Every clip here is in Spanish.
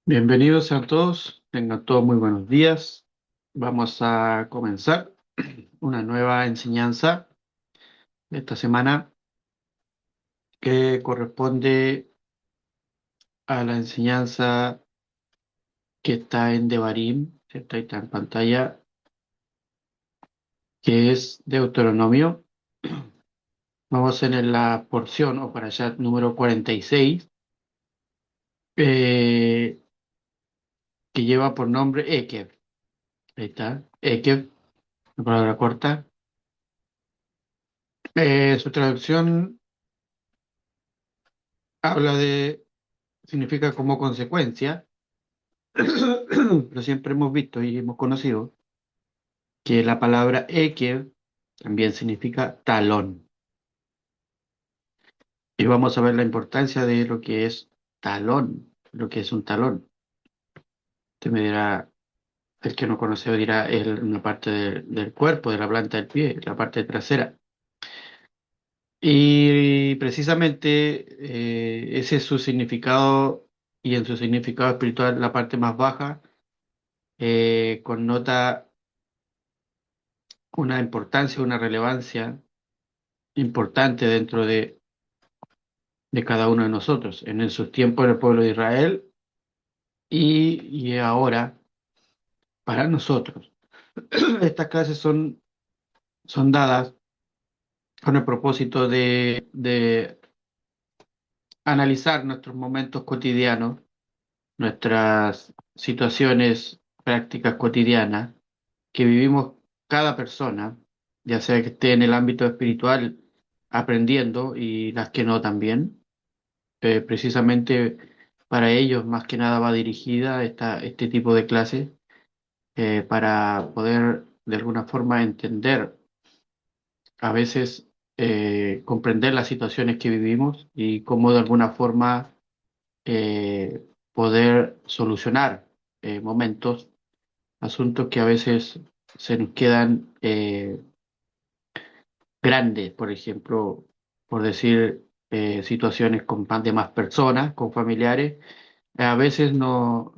Bienvenidos a todos, tengan todos muy buenos días. Vamos a comenzar una nueva enseñanza de esta semana que corresponde a la enseñanza que está en Devarim, ¿cierto? Ahí está en pantalla, que es Deuteronomio. Vamos en la porción o para allá número 46, eh, que lleva por nombre Ekev. Ahí está, Ekev, la palabra corta. Su traducción habla de significa como consecuencia, pero siempre hemos visto y hemos conocido que la palabra Ekev también significa talón. Y vamos a ver la importancia de lo que es talón, lo que es un talón. Usted me dirá, el que no conoce dirá, es una parte del cuerpo, de la planta del pie, la parte trasera. Y precisamente ese es su significado, y en su significado espiritual la parte más baja connota una importancia, una relevancia importante dentro de cada uno de nosotros, en sus tiempos del pueblo de Israel y ahora para nosotros. Estas clases son dadas con el propósito de analizar nuestros momentos cotidianos, nuestras situaciones prácticas cotidianas que vivimos cada persona, ya sea que esté en el ámbito espiritual aprendiendo y las que no también. Precisamente para ellos más que nada va dirigida este tipo de clases, para poder de alguna forma entender, a veces comprender las situaciones que vivimos y cómo de alguna forma poder solucionar momentos, asuntos que a veces se nos quedan grandes, por ejemplo, por decir situaciones con más de más personas, con familiares. A veces no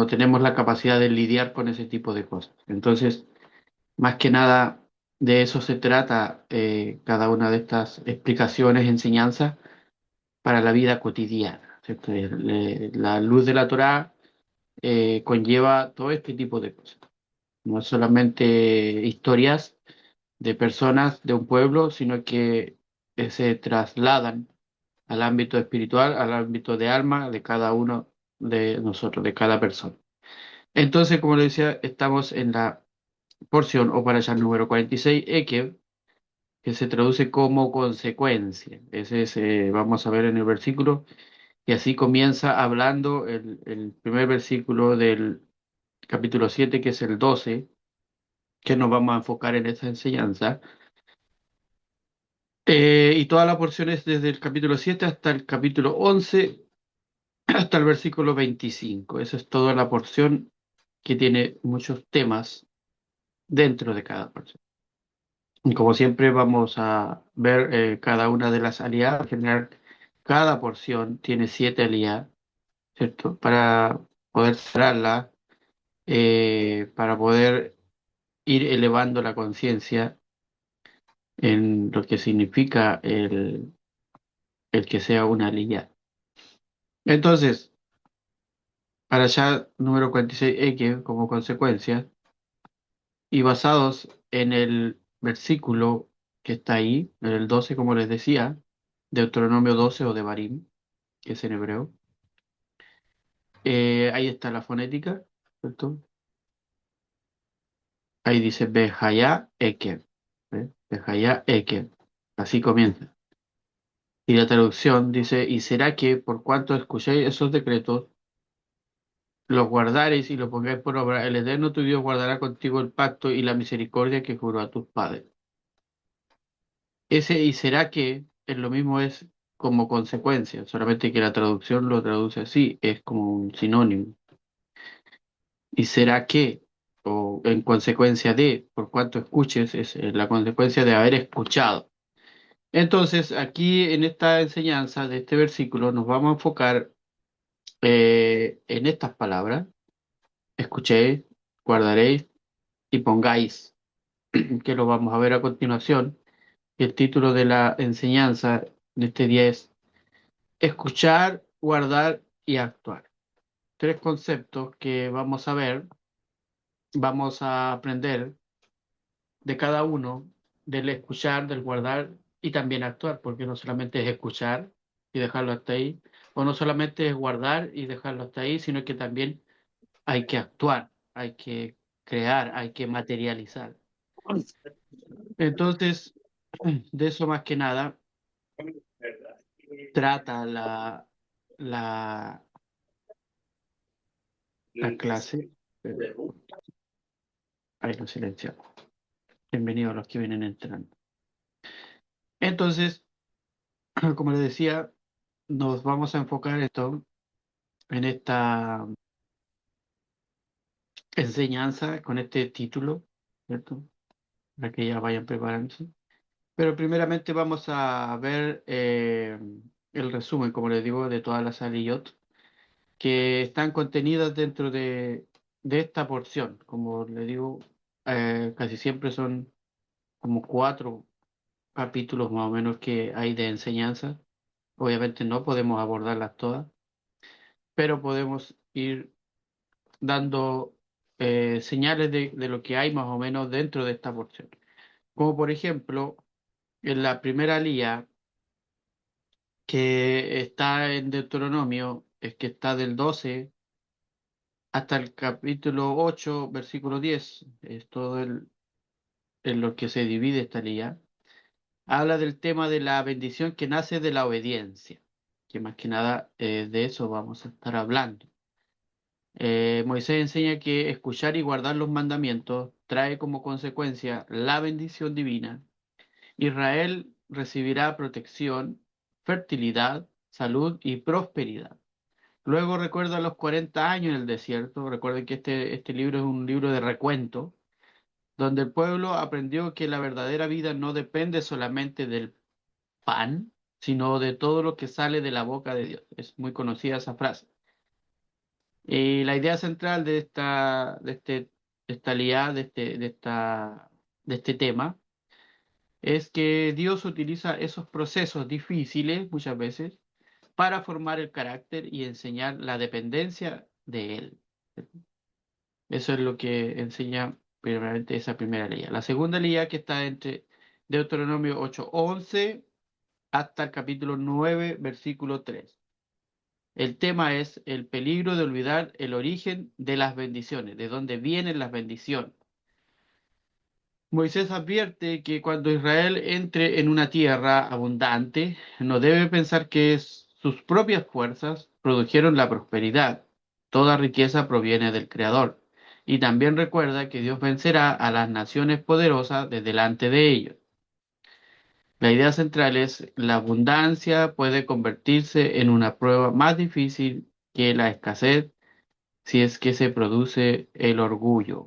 tenemos la capacidad de lidiar con ese tipo de cosas. Entonces, más que nada, de eso se trata cada una de estas explicaciones, enseñanzas para la vida cotidiana, ¿cierto? La luz de la Torá conlleva todo este tipo de cosas. No es solamente historias de personas de un pueblo, sino que se trasladan al ámbito espiritual, al ámbito de alma de cada uno de nosotros, de cada persona. Entonces, como le decía, estamos en la porción o para allá número 46, Ekev, que se traduce como consecuencia. Ese es, vamos a ver en el versículo, y así comienza hablando el primer versículo del capítulo 7, que es el 12, que nos vamos a enfocar en esa enseñanza. Y toda la porción es desde el capítulo 7 hasta el capítulo 11, hasta el versículo 25. Esa es toda la porción que tiene muchos temas dentro de cada porción. Y como siempre vamos a ver cada una de las aliadas. En general, cada porción tiene 7 aliadas, ¿cierto? Para poder cerrarla, para poder ir elevando la conciencia en lo que significa el que sea una aliyá. Entonces, para allá número 46X como consecuencia, y basados en el versículo que está ahí, en el 12, como les decía, Deuteronomio 12 o de Barim, que es en hebreo. Ahí está la fonética, ¿cierto? Ahí dice Behaya Ekev, ¿eh? Behaya Ekev. Así comienza. Y la traducción dice, y será que por cuanto escuchéis esos decretos, los guardaréis y los pongáis por obra, el Eterno tu Dios guardará contigo el pacto y la misericordia que juró a tus padres. Ese y será que es lo mismo, es como consecuencia, solamente que la traducción lo traduce así, es como un sinónimo. Y será que, o en consecuencia de, por cuanto escuches, es la consecuencia de haber escuchado. Entonces, aquí en esta enseñanza de este versículo nos vamos a enfocar en estas palabras: escuchéis, guardaréis y pongáis, que lo vamos a ver a continuación. El título de la enseñanza de este día es escuchar, guardar y actuar. Tres conceptos que vamos a ver, vamos a aprender de cada uno, del escuchar, del guardar y también actuar, porque no solamente es escuchar y dejarlo hasta ahí, o no solamente es guardar y dejarlo hasta ahí, sino que también hay que actuar, hay que crear, hay que materializar. Entonces, de eso más que nada trata la, la clase. Ahí lo silenciamos. Bienvenidos a los que vienen entrando. Entonces, como les decía, nos vamos a enfocar esto en esta enseñanza con este título, ¿cierto? Para que ya vayan preparándose. Pero primeramente vamos a ver el resumen, como les digo, de todas las aliyot que están contenidas dentro de esta porción. Como les digo, casi siempre son como 4 capítulos más o menos que hay de enseñanza. Obviamente no podemos abordarlas todas, pero podemos ir dando señales de lo que hay más o menos dentro de esta porción. Como por ejemplo, en la primera lía que está en Deuteronomio, es que está del 12 hasta el capítulo 8 versículo 10, es todo en lo que se divide esta lía. Habla del tema de la bendición que nace de la obediencia, que más que nada de eso vamos a estar hablando. Moisés enseña que escuchar y guardar los mandamientos trae como consecuencia la bendición divina. Israel recibirá protección, fertilidad, salud y prosperidad. Luego recuerda los 40 años en el desierto. Recuerden que este libro es un libro de recuento, donde el pueblo aprendió que la verdadera vida no depende solamente del pan, sino de todo lo que sale de la boca de Dios. Es muy conocida esa frase. Y la idea central de esta liá, de este tema, es que Dios utiliza esos procesos difíciles muchas veces para formar el carácter y enseñar la dependencia de Él. Eso es lo que enseña primeramente esa primera ley. La segunda ley que está entre Deuteronomio 8:11 hasta el capítulo 9, versículo 3. El tema es el peligro de olvidar el origen de las bendiciones, de dónde vienen las bendiciones. Moisés advierte que cuando Israel entre en una tierra abundante, no debe pensar que sus propias fuerzas produjeron la prosperidad. Toda riqueza proviene del Creador. Y también recuerda que Dios vencerá a las naciones poderosas de delante de ellos. La idea central es la abundancia puede convertirse en una prueba más difícil que la escasez si es que se produce el orgullo.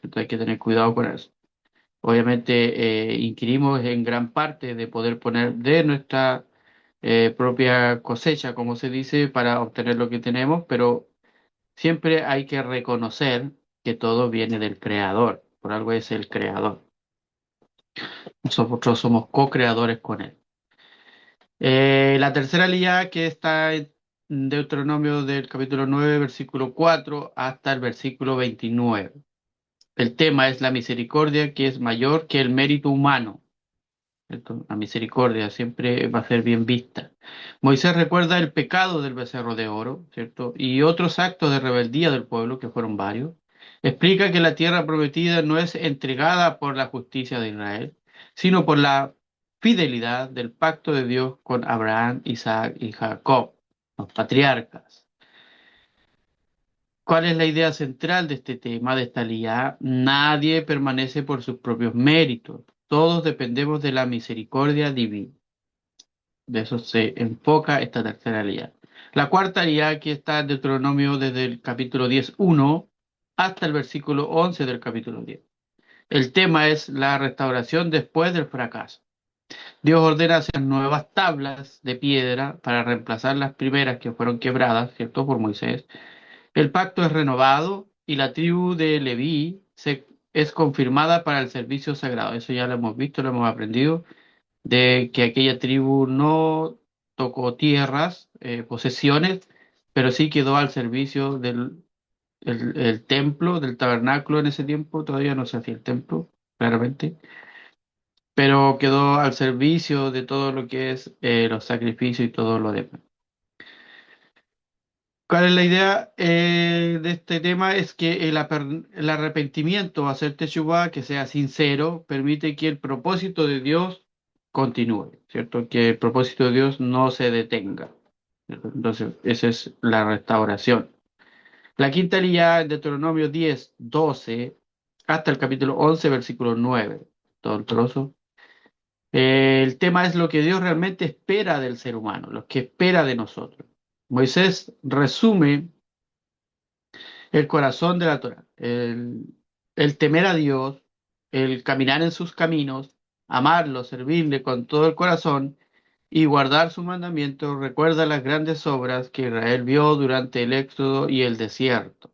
Entonces hay que tener cuidado con eso. Obviamente inquirimos en gran parte de poder poner de nuestra propia cosecha, como se dice, para obtener lo que tenemos, pero siempre hay que reconocer que todo viene del Creador. Por algo es el Creador. Nosotros somos co-creadores con Él. La tercera línea que está en Deuteronomio del capítulo 9 versículo 4 hasta el versículo 29. El tema es la misericordia que es mayor que el mérito humano. ¿Cierto? La misericordia siempre va a ser bien vista. Moisés recuerda el pecado del becerro de oro, ¿cierto? Y otros actos de rebeldía del pueblo, que fueron varios. Explica que la tierra prometida no es entregada por la justicia de Israel, sino por la fidelidad del pacto de Dios con Abraham, Isaac y Jacob, los patriarcas. ¿Cuál es la idea central de este tema, de esta lía? Nadie permanece por sus propios méritos. Todos dependemos de la misericordia divina. De eso se enfoca esta tercera lía. La cuarta lía que está en Deuteronomio desde el capítulo 10:1 hasta el versículo 11 del capítulo 10. El tema es la restauración después del fracaso. Dios ordena hacer nuevas tablas de piedra para reemplazar las primeras que fueron quebradas, ¿cierto? Por Moisés. El pacto es renovado y la tribu de Leví es confirmada para el servicio sagrado. Eso ya lo hemos visto, lo hemos aprendido, de que aquella tribu no tocó tierras, posesiones, pero sí quedó al servicio del el templo, del tabernáculo en ese tiempo. Todavía no se hacía el templo, claramente, pero quedó al servicio de todo lo que es los sacrificios y todo lo demás. ¿Cuál es la idea de este tema? Es que el arrepentimiento, hacer teshuvá, que sea sincero, permite que el propósito de Dios continúe, ¿cierto? Que el propósito de Dios no se detenga, ¿cierto? Entonces, esa es la restauración. La quinta línea, Deuteronomio 10, 12, hasta el capítulo 11, versículo 9, todo el trozo. El tema es lo que Dios realmente espera del ser humano, lo que espera de nosotros. Moisés resume el corazón de la Torah, el temer a Dios, el caminar en sus caminos, amarlo, servirle con todo el corazón y guardar sus mandamientos. Recuerda las grandes obras que Israel vio durante el Éxodo y el desierto.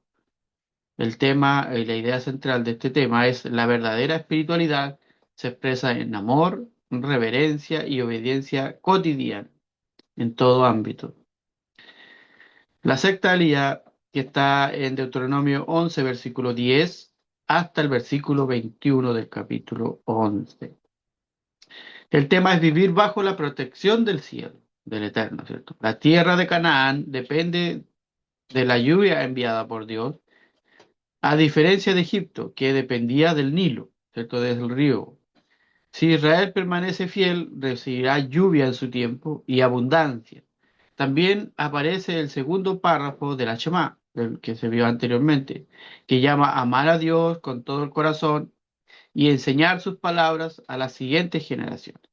El tema y la idea central de este tema es la verdadera espiritualidad se expresa en amor, reverencia y obediencia cotidiana en todo ámbito. La sexta alía, que está en Deuteronomio 11, versículo 10, hasta el versículo 21 del capítulo 11. El tema es vivir bajo la protección del cielo, del Eterno, ¿cierto? La tierra de Canaán depende de la lluvia enviada por Dios, a diferencia de Egipto, que dependía del Nilo, ¿cierto? Desde el río. Si Israel permanece fiel, recibirá lluvia en su tiempo y abundancia. También aparece el segundo párrafo de la Shema, del que se vio anteriormente, que llama a amar a Dios con todo el corazón y enseñar sus palabras a las siguientes generaciones.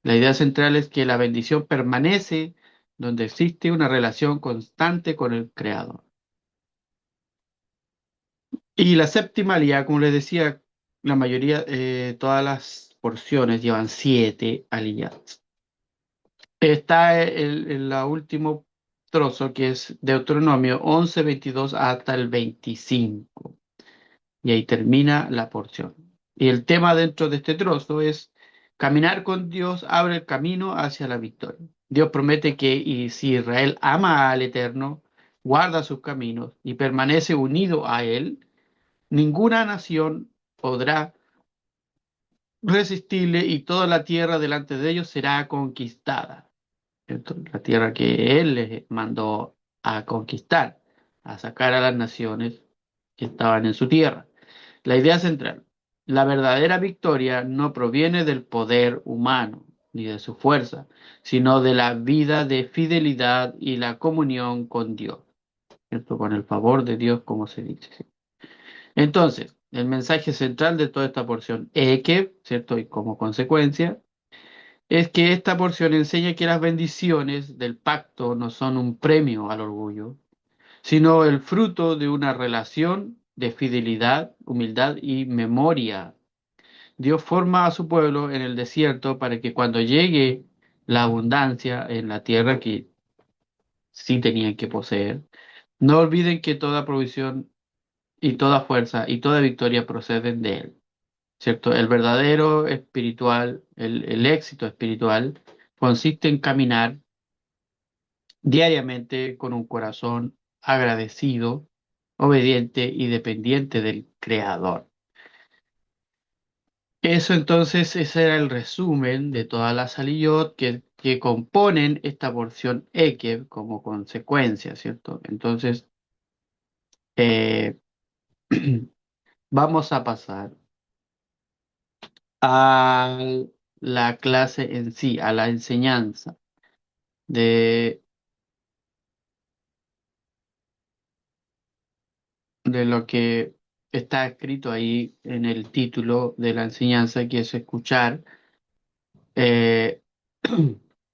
La idea central es que la bendición permanece donde existe una relación constante con el Creador. Y la séptima aliyá, como les decía, la mayoría, todas las porciones llevan 7 aliyás. Está el la último trozo que es Deuteronomio 11 22 hasta el 25. Y ahí termina la porción. Y el tema dentro de este trozo es caminar con Dios abre el camino hacia la victoria. Dios promete que y si Israel ama al Eterno, guarda sus caminos y permanece unido a Él, ninguna nación podrá resistirle y toda la tierra delante de ellos será conquistada. ¿Cierto? La tierra que Él les mandó a conquistar, a sacar a las naciones que estaban en su tierra. La idea central, la verdadera victoria no proviene del poder humano ni de su fuerza, sino de la vida de fidelidad y la comunión con Dios, ¿cierto? Con el favor de Dios, como se dice. Entonces, el mensaje central de toda esta porción, Eke, ¿cierto? Y como consecuencia, es que esta porción enseña que las bendiciones del pacto no son un premio al orgullo, sino el fruto de una relación de fidelidad, humildad y memoria. Dios forma a su pueblo en el desierto para que cuando llegue la abundancia en la tierra que sí tenían que poseer, no olviden que toda provisión y toda fuerza y toda victoria proceden de Él. ¿Cierto? El verdadero espiritual, el éxito espiritual, consiste en caminar diariamente con un corazón agradecido, obediente y dependiente del Creador. Eso entonces, ese era el resumen de todas las aliyot que componen esta porción Ekev como consecuencia, ¿cierto? Entonces, eh, vamos a pasar a la clase en sí, a la enseñanza de, de lo que está escrito ahí en el título de la enseñanza, que es escuchar, eh,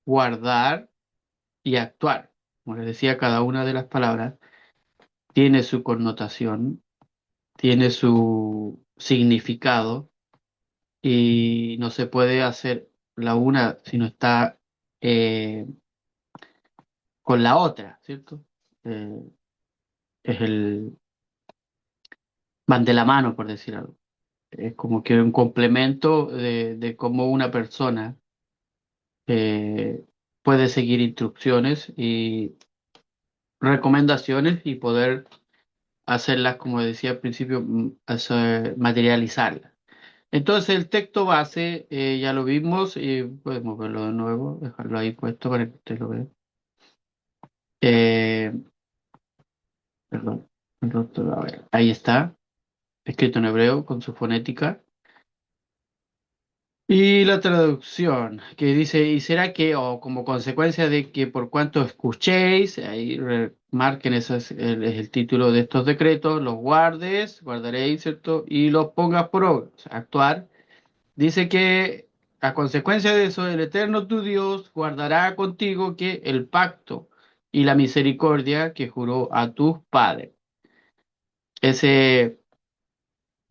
guardar y actuar. Como les decía, cada una de las palabras tiene su connotación, tiene su significado y no se puede hacer la una, sino está eh, con la otra, ¿cierto? Eh, es van de la mano, por decir algo. Es como que un complemento de cómo una persona eh, puede seguir instrucciones y recomendaciones y poder hacerlas, como decía al principio, materializarlas. Entonces el texto base ya lo vimos y podemos verlo de nuevo, dejarlo ahí puesto para que usted lo vea. Eh, perdón, a ver, ahí está, escrito en hebreo con su fonética. Y la traducción, que dice, y será que, o como consecuencia de que por cuanto escuchéis, ahí marquen, ese es el título de estos decretos, los guardes, guardaréis, ¿cierto? Y los pongas por obra, o sea, actuar. Dice que a consecuencia de eso, el Eterno tu Dios guardará contigo que el pacto y la misericordia que juró a tus padres. Ese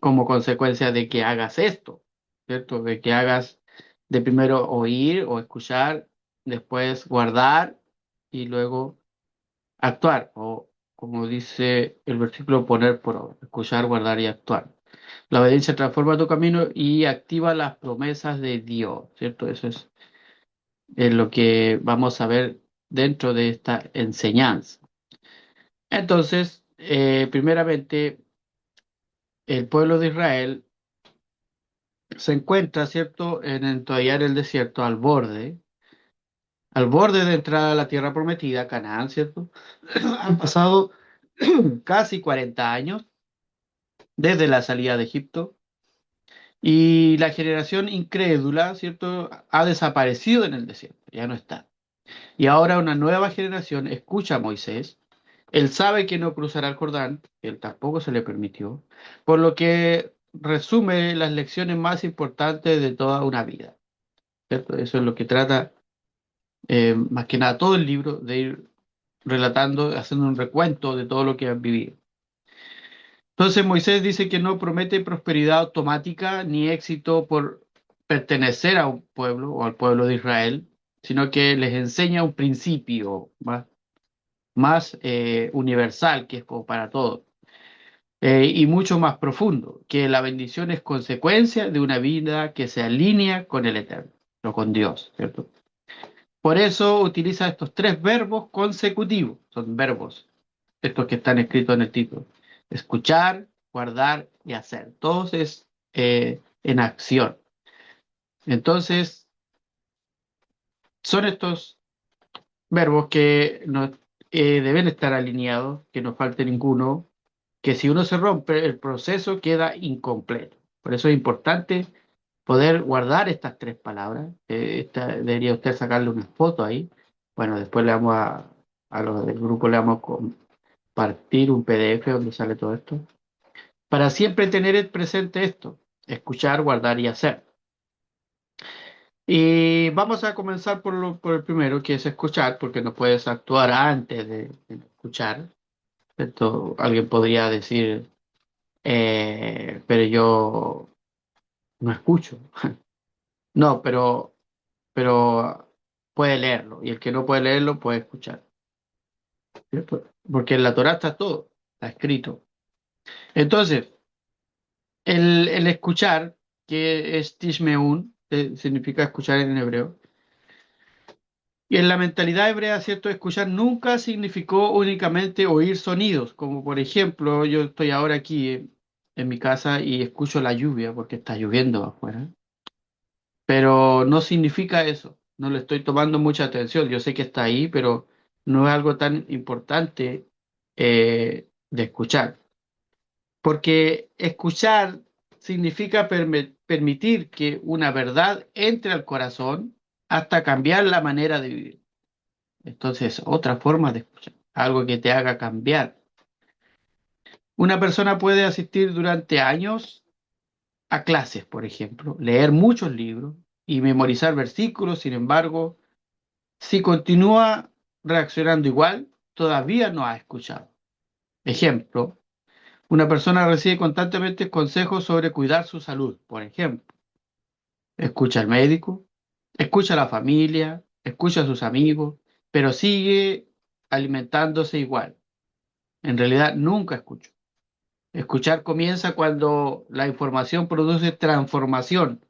como consecuencia de que hagas esto, ¿cierto? De que hagas de primero oír o escuchar, después guardar y luego actuar, o como dice el versículo, poner por obra, escuchar, guardar y actuar. La obediencia transforma tu camino y activa las promesas de Dios, ¿cierto? Eso es lo que vamos a ver dentro de esta enseñanza. Entonces, primeramente, el pueblo de Israel se encuentra, ¿cierto?, todavía en el desierto, al borde de entrar a la tierra prometida, Canaán, ¿cierto? Han pasado casi 40 años desde la salida de Egipto y la generación incrédula, ¿cierto?, ha desaparecido en el desierto, ya no está. Y ahora una nueva generación escucha a Moisés. Él sabe que no cruzará el Jordán, él tampoco se le permitió, por lo que resume las lecciones más importantes de toda una vida, ¿cierto? Eso es lo que trata, más que nada, todo el libro, de ir relatando, haciendo un recuento de todo lo que han vivido. Entonces Moisés dice que no promete prosperidad automática ni éxito por pertenecer a un pueblo o al pueblo de Israel, sino que les enseña un principio más universal, que es como para todos, y mucho más profundo, que la bendición es consecuencia de una vida que se alinea con el Eterno, o con Dios, ¿cierto? Por eso utiliza estos tres verbos consecutivos, son verbos, estos que están escritos en el título: escuchar, guardar y hacer. Todos es en acción. Entonces, son estos verbos que deben estar alineados, que no falte ninguno, que si uno se rompe, el proceso queda incompleto. Por eso es importante poder guardar estas tres palabras. Debería usted sacarle una foto ahí. Bueno, después le vamos a los del grupo, le vamos a compartir un PDF donde sale todo esto. Para siempre tener presente esto: escuchar, guardar y hacer. Y vamos a comenzar por el primero, que es escuchar, porque no puedes actuar antes de escuchar. Esto, alguien podría decir, pero yo no escucho. No, pero puede leerlo. Y el que no puede leerlo puede escuchar. ¿Cierto? Porque en la Torá está todo, está escrito. Entonces, el escuchar, que es tishmeun, significa escuchar en hebreo. Y en la mentalidad hebrea, ¿cierto? Escuchar nunca significó únicamente oír sonidos, como por ejemplo, yo estoy ahora aquí en mi casa y escucho la lluvia porque está lloviendo afuera, pero no significa eso, no le estoy tomando mucha atención, yo sé que está ahí, pero no es algo tan importante de escuchar, porque escuchar significa permitir que una verdad entre al corazón hasta cambiar la manera de vivir. Entonces, otra forma de escuchar, algo que te haga cambiar. Una persona puede asistir durante años a clases, por ejemplo, leer muchos libros y memorizar versículos. Sin embargo, si continúa reaccionando igual, todavía no ha escuchado. Ejemplo, una persona recibe constantemente consejos sobre cuidar su salud. Por ejemplo, escucha al médico, Escucha a la familia, escucha a sus amigos, pero sigue alimentándose igual. En realidad nunca escuchó. Escuchar comienza cuando la información produce transformación.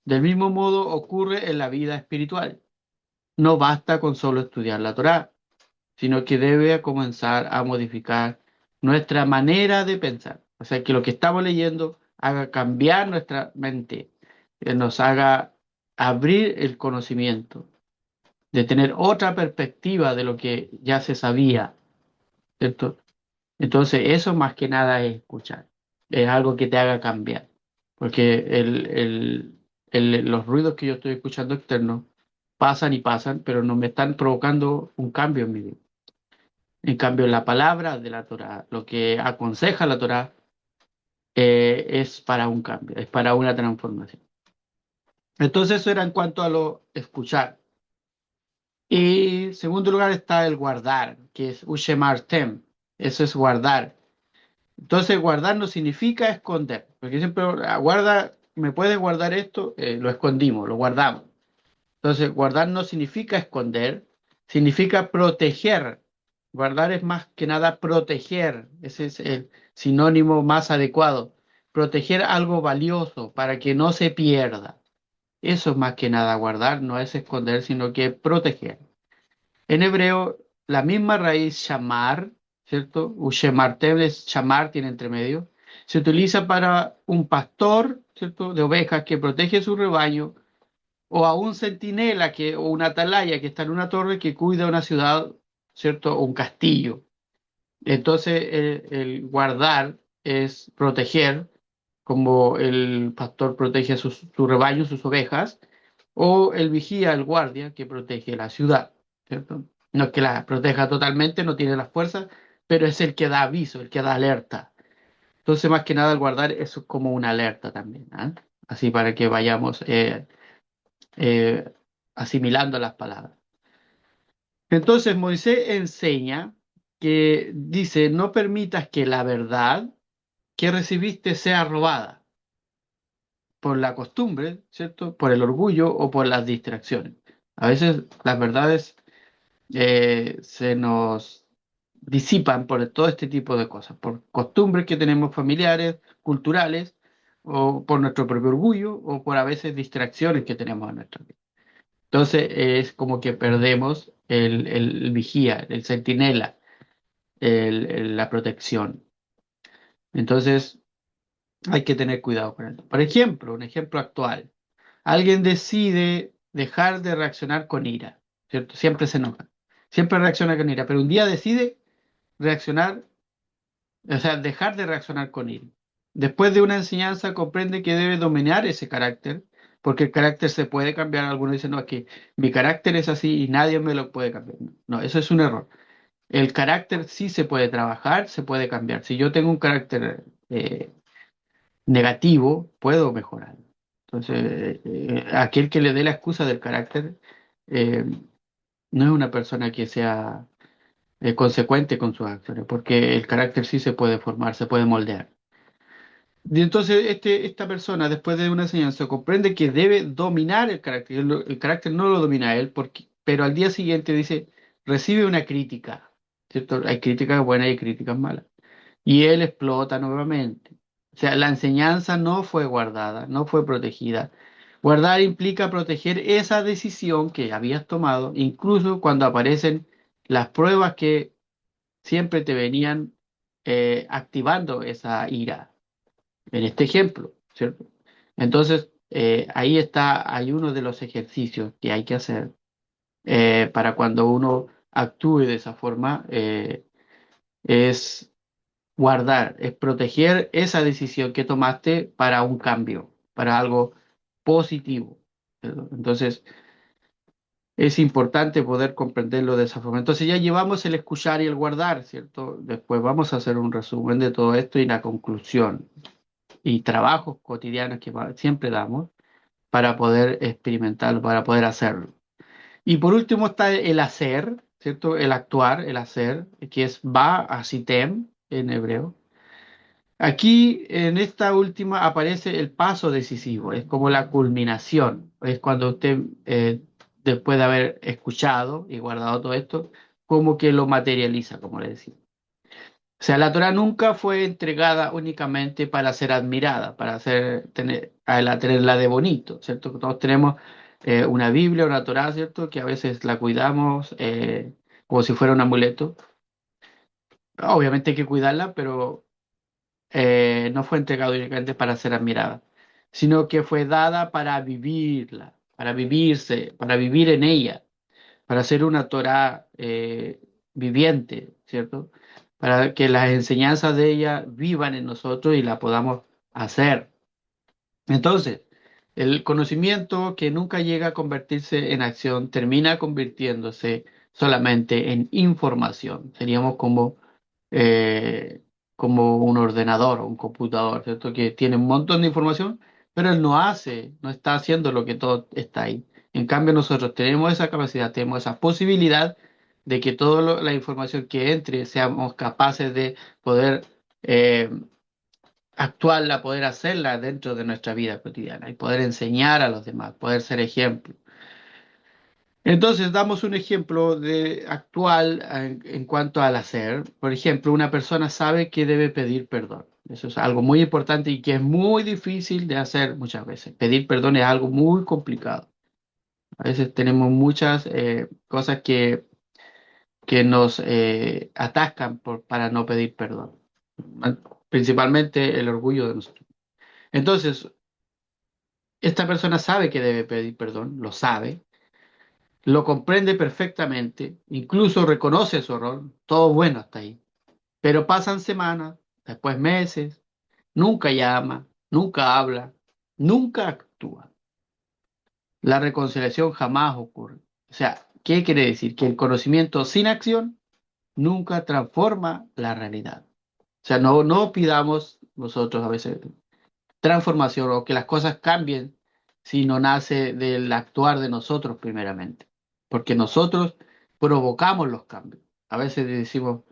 Del mismo modo ocurre en la vida espiritual. No basta con solo estudiar la Torá, sino que debe comenzar a modificar nuestra manera de pensar. O sea, que lo que estamos leyendo haga cambiar nuestra mente, que nos haga abrir el conocimiento, de tener otra perspectiva de lo que ya se sabía, ¿cierto? Entonces, eso más que nada es escuchar, es algo que te haga cambiar, porque los ruidos que yo estoy escuchando externos pasan y pasan, pero no me están provocando un cambio en mi vida. En cambio, la palabra de la Torá, lo que aconseja la Torá, es para un cambio, es para una transformación. Entonces, eso era en cuanto a lo escuchar. Y en segundo lugar está el guardar, que es Ushemartem, eso es guardar. Entonces, guardar no significa esconder, porque siempre guarda, ¿me puedes guardar esto? Lo escondimos, lo guardamos. Entonces, guardar no significa esconder, significa proteger. Guardar es más que nada proteger, ese es el sinónimo más adecuado. Proteger algo valioso para que no se pierda. Eso es más que nada guardar, no es esconder, sino que proteger. En hebreo, la misma raíz shamar, ¿cierto? Ushemartem es shamar, tiene entre medio. Se utiliza para un pastor, ¿cierto? De ovejas que protege su rebaño, o a un centinela o una atalaya que está en una torre que cuida una ciudad, ¿cierto? O un castillo. Entonces, el guardar es proteger, como el pastor protege a su rebaño, sus ovejas, o el vigía, el guardia, que protege la ciudad, ¿cierto? No es que la proteja totalmente, no tiene las fuerzas, pero es el que da aviso, el que da alerta. Entonces, más que nada, el guardar es como una alerta también, ¿ah? Así para que vayamos eh, asimilando las palabras. Entonces, Moisés enseña que dice, no permitas que la verdad que recibiste sea robada por la costumbre, ¿cierto? Por el orgullo o por las distracciones. A veces las verdades se nos disipan por todo este tipo de cosas, por costumbres que tenemos familiares, culturales, o por nuestro propio orgullo, o por a veces distracciones que tenemos en nuestra vida. Entonces es como que perdemos el vigía, el centinela, la protección. Entonces hay que tener cuidado con esto. Por ejemplo, un ejemplo actual. Alguien decide dejar de reaccionar con ira, ¿cierto? Siempre se enoja, siempre reacciona con ira, pero un día decide reaccionar, o sea, dejar de reaccionar con ira. Después de una enseñanza comprende que debe dominar ese carácter, porque el carácter se puede cambiar. Algunos dicen, no, es que mi carácter es así y nadie me lo puede cambiar. No, eso es un error. El carácter sí se puede trabajar, se puede cambiar. Si yo tengo un carácter negativo, puedo mejorar. Entonces, aquel que le dé la excusa del carácter eh, no es una persona que sea consecuente con sus acciones, porque el carácter sí se puede formar, se puede moldear. Y entonces, esta persona, después de una enseñanza, comprende que debe dominar el carácter. El carácter no lo domina él, pero al día siguiente dice, recibe una crítica, ¿cierto? Hay críticas buenas y críticas malas. Y él explota nuevamente. O sea, la enseñanza no fue guardada, no fue protegida. Guardar implica proteger esa decisión que habías tomado, incluso cuando aparecen las pruebas que siempre te venían activando esa ira. En este ejemplo, ¿cierto? Entonces, ahí está, hay uno de los ejercicios que hay que hacer para cuando uno actúe de esa forma, es guardar, es proteger esa decisión que tomaste para un cambio, para algo positivo. Entonces, es importante poder comprenderlo de esa forma. Entonces, ya llevamos el escuchar y el guardar, ¿cierto? Después vamos a hacer un resumen de todo esto y la conclusión y trabajos cotidianos que siempre damos para poder experimentarlo, para poder hacerlo. Y por último está el hacer, ¿cierto? El actuar, el hacer, que es va asitem en hebreo. Aquí en esta última aparece el paso decisivo, es como la culminación, es cuando usted, después de haber escuchado y guardado todo esto, como que lo materializa, como le decía. O sea, la Torah nunca fue entregada únicamente para ser admirada, para tenerla de bonito, ¿cierto? Todos tenemos una Biblia, una Torah, ¿cierto? Que a veces la cuidamos como si fuera un amuleto. Obviamente hay que cuidarla, pero no fue entregada únicamente para ser admirada, sino que fue dada para vivirla, para vivirse, para vivir en ella, para ser una Torah viviente, ¿cierto? Para que las enseñanzas de ella vivan en nosotros y la podamos hacer. Entonces, el conocimiento que nunca llega a convertirse en acción termina convirtiéndose solamente en información. Seríamos eh, como un ordenador o un computador, ¿cierto? Que tiene un montón de información, pero él no hace, no está haciendo lo que todo está ahí. En cambio, nosotros tenemos esa capacidad, tenemos esa posibilidad de que toda la información que entre seamos capaces de poder actuarla, poder hacerla dentro de nuestra vida cotidiana y poder enseñar a los demás, poder ser ejemplo. Entonces, damos un ejemplo de actual en cuanto al hacer. Por ejemplo, una persona sabe que debe pedir perdón. Eso es algo muy importante y que es muy difícil de hacer muchas veces. Pedir perdón es algo muy complicado. A veces tenemos muchas cosas que nos atascan para no pedir perdón. Principalmente el orgullo de nosotros. Entonces, esta persona sabe que debe pedir perdón, lo sabe, lo comprende perfectamente, incluso reconoce su error, todo bueno hasta ahí. Pero pasan semanas, después meses, nunca llama, nunca habla, nunca actúa. La reconciliación jamás ocurre. O sea, ¿qué quiere decir? Que el conocimiento sin acción nunca transforma la realidad. O sea, no pidamos nosotros a veces transformación o que las cosas cambien si no nace del actuar de nosotros primeramente. Porque nosotros provocamos los cambios. A veces decimos,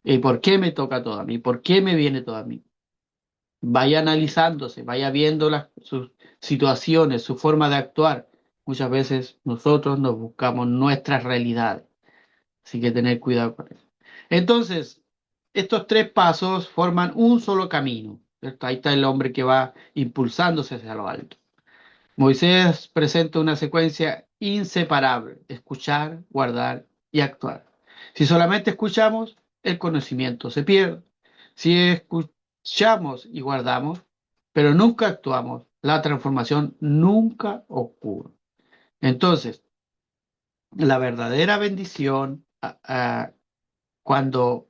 ¿y por qué me toca todo a mí? ¿Por qué me viene todo a mí? Vaya analizándose, vaya viendo sus situaciones, su forma de actuar. Muchas veces nosotros nos buscamos nuestras realidades. Así que tener cuidado con eso. Entonces, estos tres pasos forman un solo camino, ¿cierto? Ahí está el hombre que va impulsándose hacia lo alto. Moisés presenta una secuencia inseparable: escuchar, guardar y actuar. Si solamente escuchamos, el conocimiento se pierde. Si escuchamos y guardamos, pero nunca actuamos, la transformación nunca ocurre. Entonces, la verdadera bendición cuando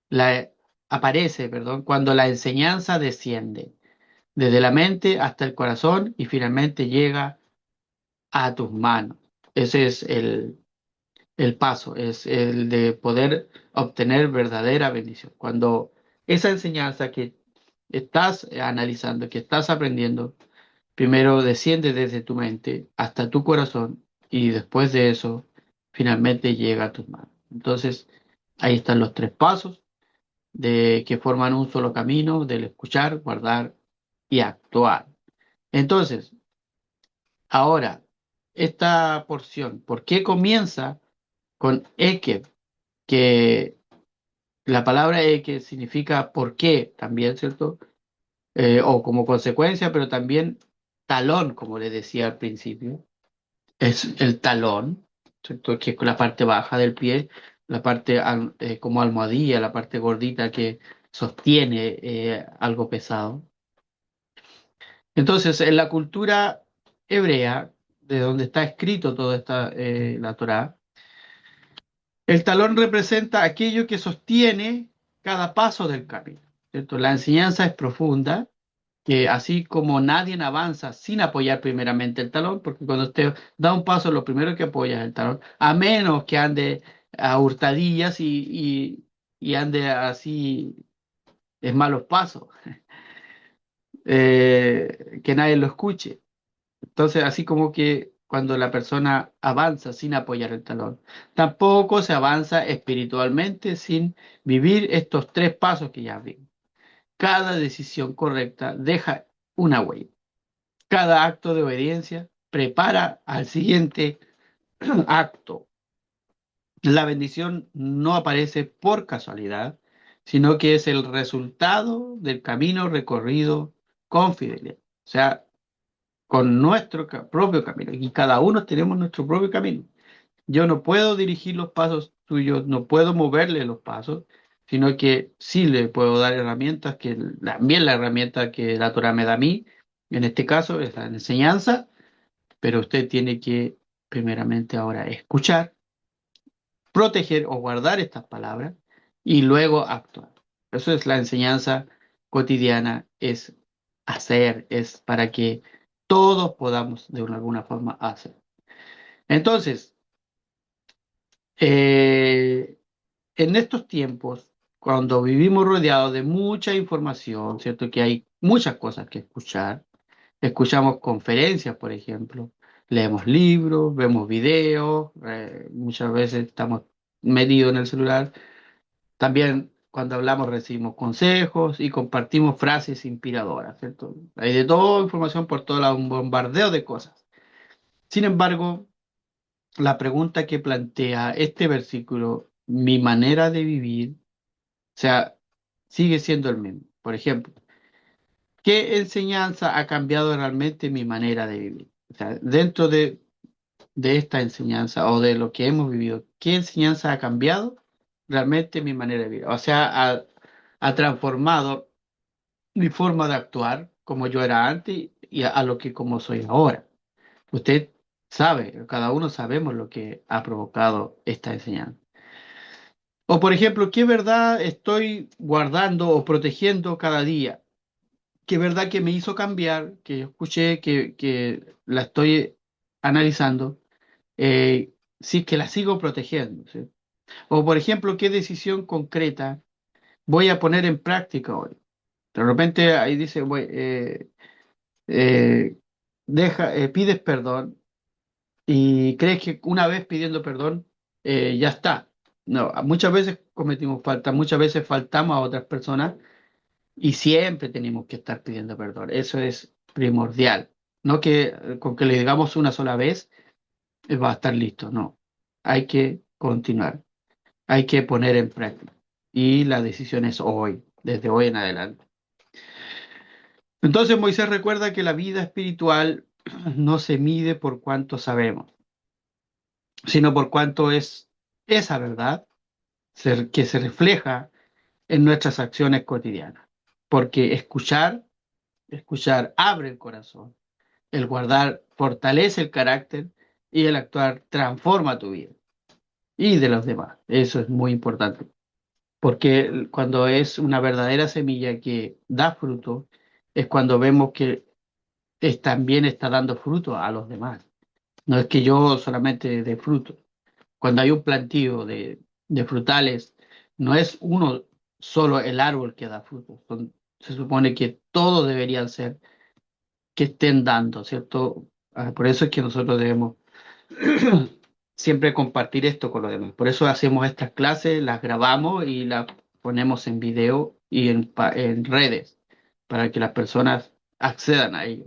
la aparece, perdón, cuando la enseñanza desciende desde la mente hasta el corazón y finalmente llega a tus manos. Ese es el paso, es el de poder obtener verdadera bendición. Cuando esa enseñanza que estás analizando, que estás aprendiendo, primero desciende desde tu mente hasta tu corazón y después de eso finalmente llega a tus manos. Entonces, ahí están los tres pasos de que forman un solo camino del escuchar, guardar y actuar. Entonces, ahora, esta porción, ¿por qué comienza con Eke? Que la palabra Eke significa por qué también, ¿cierto? O como consecuencia, pero también talón, como le decía al principio, es el talón, ¿cierto? Que es la parte baja del pie, la parte como almohadilla, la parte gordita que sostiene algo pesado. Entonces, en la cultura hebrea, de donde está escrito toda la Torá, el talón representa aquello que sostiene cada paso del camino, ¿cierto? La enseñanza es profunda, que así como nadie avanza sin apoyar primeramente el talón, porque cuando usted da un paso, lo primero que apoya es el talón, a menos que ande a hurtadillas y ande así en malos pasos, que nadie lo escuche. Entonces, así como que cuando la persona avanza sin apoyar el talón, tampoco se avanza espiritualmente sin vivir estos tres pasos que ya vi. Cada decisión correcta deja una huella. Cada acto de obediencia prepara al siguiente acto. La bendición no aparece por casualidad, sino que es el resultado del camino recorrido con fidelidad. O sea, con nuestro propio camino. Y cada uno tenemos nuestro propio camino. Yo no puedo dirigir los pasos tuyos, no puedo moverle los pasos, sino que sí le puedo dar herramientas, que también la herramienta que la Torah me da a mí, en este caso es la enseñanza, pero usted tiene que primeramente ahora escuchar, proteger o guardar estas palabras y luego actuar. Eso es la enseñanza cotidiana, es hacer, es para que todos podamos de alguna forma hacer. Entonces, eh, en estos tiempos, cuando vivimos rodeados de mucha información, ¿cierto? Que hay muchas cosas que escuchar. Escuchamos conferencias, por ejemplo, leemos libros, vemos videos, muchas veces estamos metidos en el celular. También cuando hablamos recibimos consejos y compartimos frases inspiradoras, ¿cierto? Hay de toda información por todo lado, un bombardeo de cosas. Sin embargo, la pregunta que plantea este versículo, mi manera de vivir, o sea, sigue siendo el mismo. Por ejemplo, ¿qué enseñanza ha cambiado realmente mi manera de vivir? O sea, dentro de esta enseñanza o de lo que hemos vivido, ¿qué enseñanza ha cambiado realmente mi manera de vivir? O sea, ha transformado mi forma de actuar como yo era antes y a lo que como soy ahora. Usted sabe, cada uno sabemos lo que ha provocado esta enseñanza. O por ejemplo, ¿qué verdad estoy guardando o protegiendo cada día? ¿Qué verdad que me hizo cambiar, que yo escuché, que la estoy analizando, sí que la sigo protegiendo? ¿Sí? O por ejemplo, ¿qué decisión concreta voy a poner en práctica hoy? De repente ahí dice, eh, pides perdón y crees que una vez pidiendo perdón ya está. No, muchas veces cometimos falta, muchas veces faltamos a otras personas y siempre tenemos que estar pidiendo perdón. Eso es primordial. No que con que le digamos una sola vez va a estar listo. No. Hay que continuar. Hay que poner en práctica. Y la decisión es hoy, desde hoy en adelante. Entonces Moisés recuerda que la vida espiritual no se mide por cuánto sabemos, sino por cuánto es esa verdad que se refleja en nuestras acciones cotidianas. Porque escuchar abre el corazón. El guardar fortalece el carácter y el actuar transforma tu vida y de los demás. Eso es muy importante, porque cuando es una verdadera semilla que da fruto, es cuando vemos que también está dando fruto a los demás. No es que yo solamente dé fruto. Cuando hay un plantío de frutales, no es uno solo el árbol que da fruto. Se supone que todos deberían ser que estén dando, ¿cierto? Por eso es que nosotros debemos siempre compartir esto con los demás. Por eso hacemos estas clases, las grabamos y las ponemos en video y en redes para que las personas accedan a ello.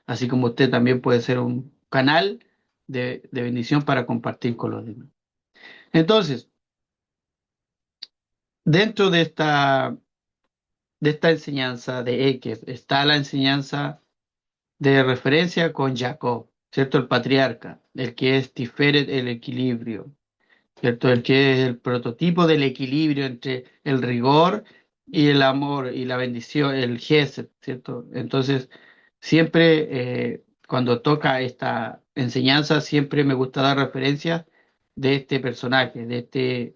Así como usted también puede ser un canal de bendición para compartir con los demás. Entonces, dentro de esta enseñanza de Eker está la enseñanza de referencia con Jacob, ¿cierto? El patriarca, el que es Tiferet, el equilibrio, ¿cierto? El que es el prototipo del equilibrio entre el rigor y el amor y la bendición, el gesed, ¿cierto? Entonces, siempre cuando toca esta enseñanza, siempre me gusta dar referencias de este personaje, de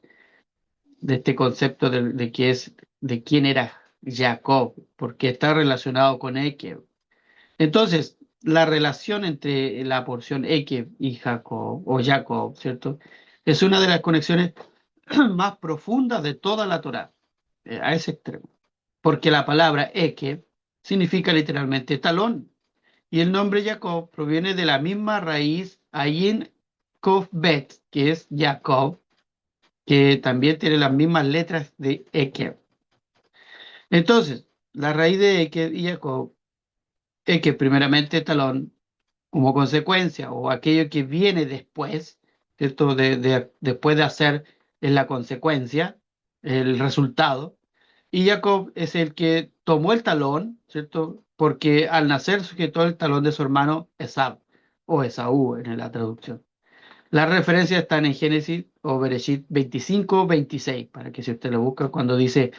este concepto de que es, de quién era Jacob, porque está relacionado con Eker. Entonces, la relación entre la porción Ekev y Jacob, o Jacob, ¿cierto? Es una de las conexiones más profundas de toda la Torá, a ese extremo. Porque la palabra Ekev significa literalmente talón, y el nombre Jacob proviene de la misma raíz Ayin Kof Bet, que es Jacob, que también tiene las mismas letras de Ekev. Entonces, la raíz de Eker y Jacob es que primeramente talón, como consecuencia, o aquello que viene después, ¿cierto? Después de hacer es la consecuencia, el resultado. Y Jacob es el que tomó el talón, ¿cierto? Porque al nacer sujetó el talón de su hermano Esab, o Esaú en la traducción. Las referencias están en Génesis o Bereshit 25-26, para que si usted lo busca, cuando dice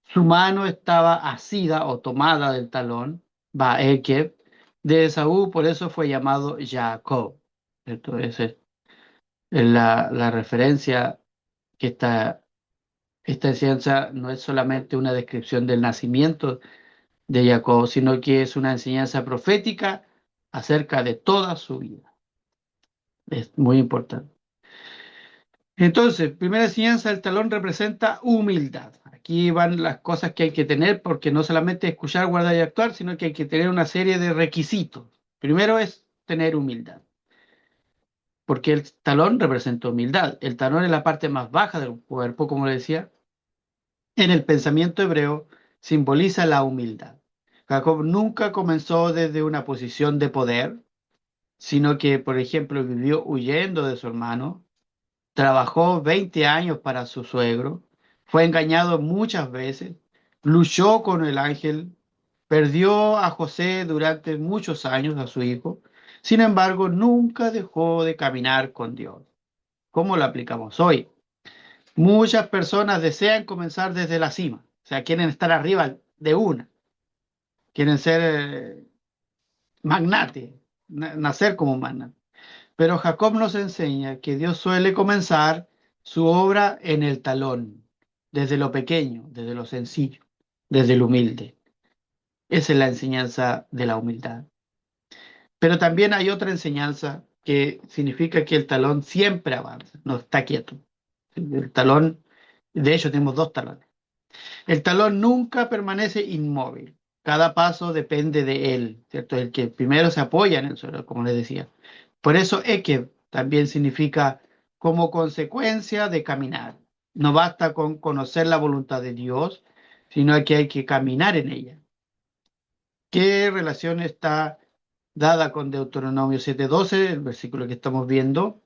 su mano estaba asida o tomada del talón, Baekeb, de Esaú, por eso fue llamado Jacob. Entonces, es la referencia que esta enseñanza no es solamente una descripción del nacimiento de Jacob, sino que es una enseñanza profética acerca de toda su vida. Es muy importante. Entonces, primera enseñanza, el talón representa humildad. Aquí van las cosas que hay que tener, porque no solamente escuchar, guardar y actuar, sino que hay que tener una serie de requisitos. Primero es tener humildad, porque el talón representa humildad. El talón es la parte más baja del cuerpo, como le decía. En el pensamiento hebreo simboliza la humildad. Jacob nunca comenzó desde una posición de poder, sino que, por ejemplo, vivió huyendo de su hermano. Trabajó 20 años para su suegro, fue engañado muchas veces, luchó con el ángel, perdió a José durante muchos años, a su hijo. Sin embargo, nunca dejó de caminar con Dios. ¿Cómo lo aplicamos hoy? Muchas personas desean comenzar desde la cima, o sea, quieren estar arriba de una, quieren ser magnates, nacer como un magnate. Pero Jacob nos enseña que Dios suele comenzar su obra en el talón, desde lo pequeño, desde lo sencillo, desde lo humilde. Esa es la enseñanza de la humildad. Pero también hay otra enseñanza que significa que el talón siempre avanza, no está quieto. El talón, de hecho, tenemos dos talones. El talón nunca permanece inmóvil. Cada paso depende de él, ¿cierto? El que primero se apoya en el suelo, como les decía. Por eso Ekeb también significa como consecuencia de caminar. No basta con conocer la voluntad de Dios, sino que hay que caminar en ella. ¿Qué relación está dada con Deuteronomio 7:12, el versículo que estamos viendo?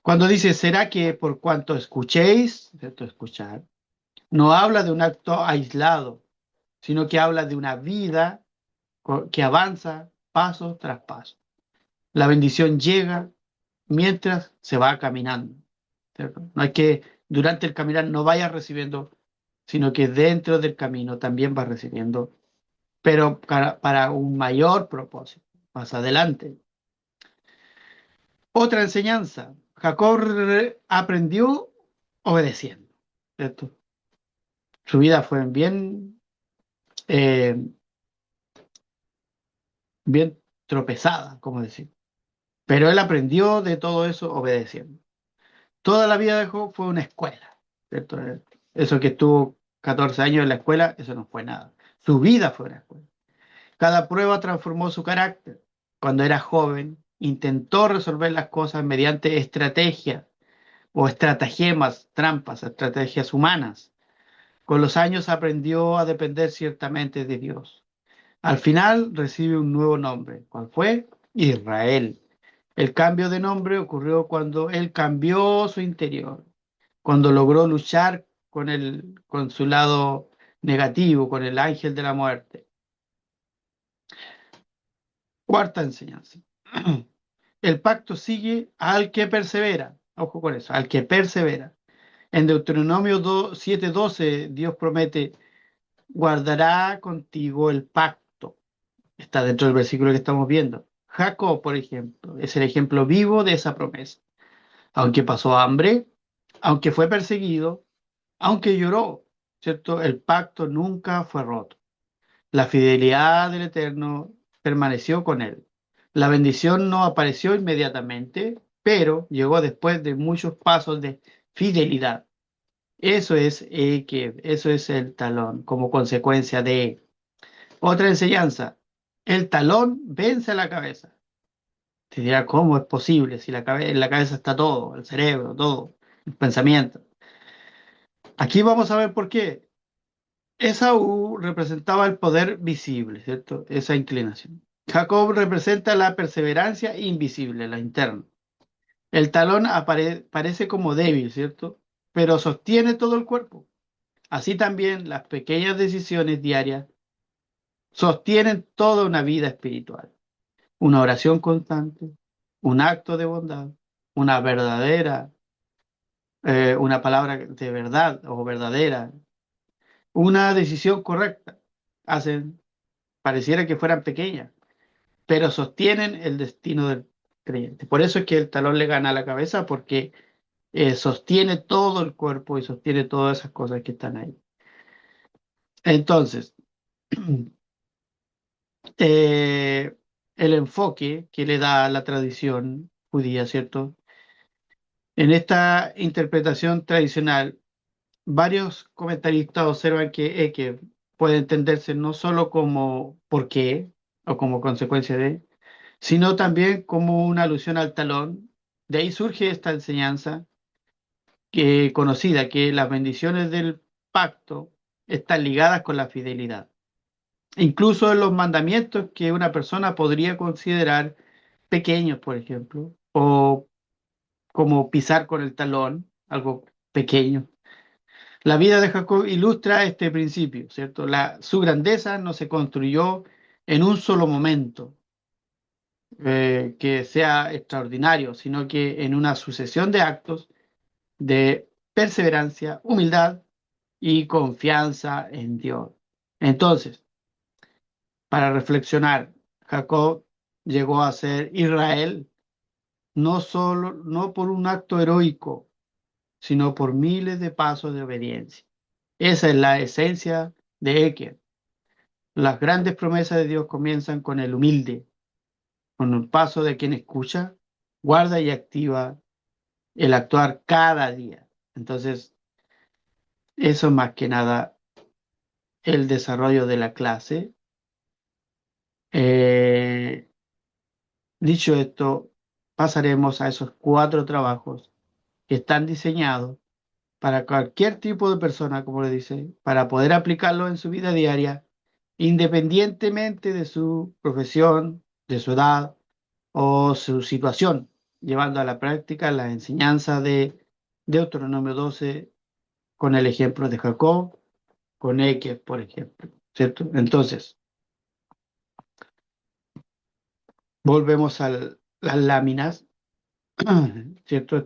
Cuando dice, ¿será que por cuanto escuchéis, ¿cierto? Escuchar, no habla de un acto aislado, sino que habla de una vida que avanza paso tras paso? La bendición llega mientras se va caminando, ¿cierto? No es que durante el caminar no vayas recibiendo, sino que dentro del camino también vas recibiendo, pero para un mayor propósito, más adelante. Otra enseñanza, Jacob aprendió obedeciendo, ¿cierto? Su vida fue eh, bien tropezada, como decir, pero él aprendió de todo eso obedeciendo. Toda la vida de Job fue una escuela, ¿cierto? Eso que estuvo 14 años en la escuela, eso no fue nada. Su vida fue una escuela. Cada prueba transformó su carácter. Cuando era joven, intentó resolver las cosas mediante estrategias o estratagemas, trampas, estrategias humanas. Con los años aprendió a depender ciertamente de Dios. Al final recibe un nuevo nombre. ¿Cuál fue? Israel. El cambio de nombre ocurrió cuando él cambió su interior, cuando logró luchar con su lado negativo, con el ángel de la muerte. Cuarta enseñanza. El pacto sigue al que persevera. Ojo con eso, al que persevera. En Deuteronomio 7:12, Dios promete, guardará contigo el pacto. Está dentro del versículo que estamos viendo. Jacob, por ejemplo, es el ejemplo vivo de esa promesa. Aunque pasó hambre, aunque fue perseguido, aunque lloró, ¿cierto? El pacto nunca fue roto. La fidelidad del Eterno permaneció con él. La bendición no apareció inmediatamente, pero llegó después de muchos pasos de fidelidad. Eso es el talón, como consecuencia de otra enseñanza. El talón vence a la cabeza. Te dirá, ¿cómo es posible? Si en la cabeza está todo, el cerebro, todo, el pensamiento. Aquí vamos a ver por qué. Esaú representaba el poder visible, ¿cierto? Esa inclinación. Jacob representa la perseverancia invisible, la interna. El talón parece como débil, ¿cierto? Pero sostiene todo el cuerpo. Así también las pequeñas decisiones diarias sostienen toda una vida espiritual. Una oración constante, un acto de bondad, una verdadera, una palabra de verdad o verdadera, una decisión correcta. Hacen, pareciera que fueran pequeñas, pero sostienen el destino del creyente. Por eso es que el talón le gana a la cabeza, porque sostiene todo el cuerpo y sostiene todas esas cosas que están ahí. Entonces, eh, el enfoque que le da la tradición judía, ¿cierto? En esta interpretación tradicional, varios comentaristas observan que puede entenderse no solo como por qué o como consecuencia de, sino también como una alusión al talón. De ahí surge esta enseñanza que, conocida, que las bendiciones del pacto están ligadas con la fidelidad. Incluso en los mandamientos que una persona podría considerar pequeños, por ejemplo, o como pisar con el talón, algo pequeño. La vida de Jacob ilustra este principio, ¿cierto? Su grandeza no se construyó en un solo momento que sea extraordinario, sino que en una sucesión de actos de perseverancia, humildad y confianza en Dios. Entonces, para reflexionar, Jacob llegó a ser Israel no por un acto heroico, sino por miles de pasos de obediencia. Esa es la esencia de Eker. Las grandes promesas de Dios comienzan con el humilde, con el paso de quien escucha, guarda y activa el actuar cada día. Entonces, eso más que nada el desarrollo de la clase. Eh, Dicho esto, pasaremos a esos cuatro trabajos que están diseñados para cualquier tipo de persona, como le dice, para poder aplicarlo en su vida diaria, independientemente de su profesión, de su edad o su situación, llevando a la práctica la enseñanza de Deuteronomio 12 con el ejemplo de Jacob, con Eque, por ejemplo, ¿cierto? Entonces, volvemos a las láminas, ¿cierto?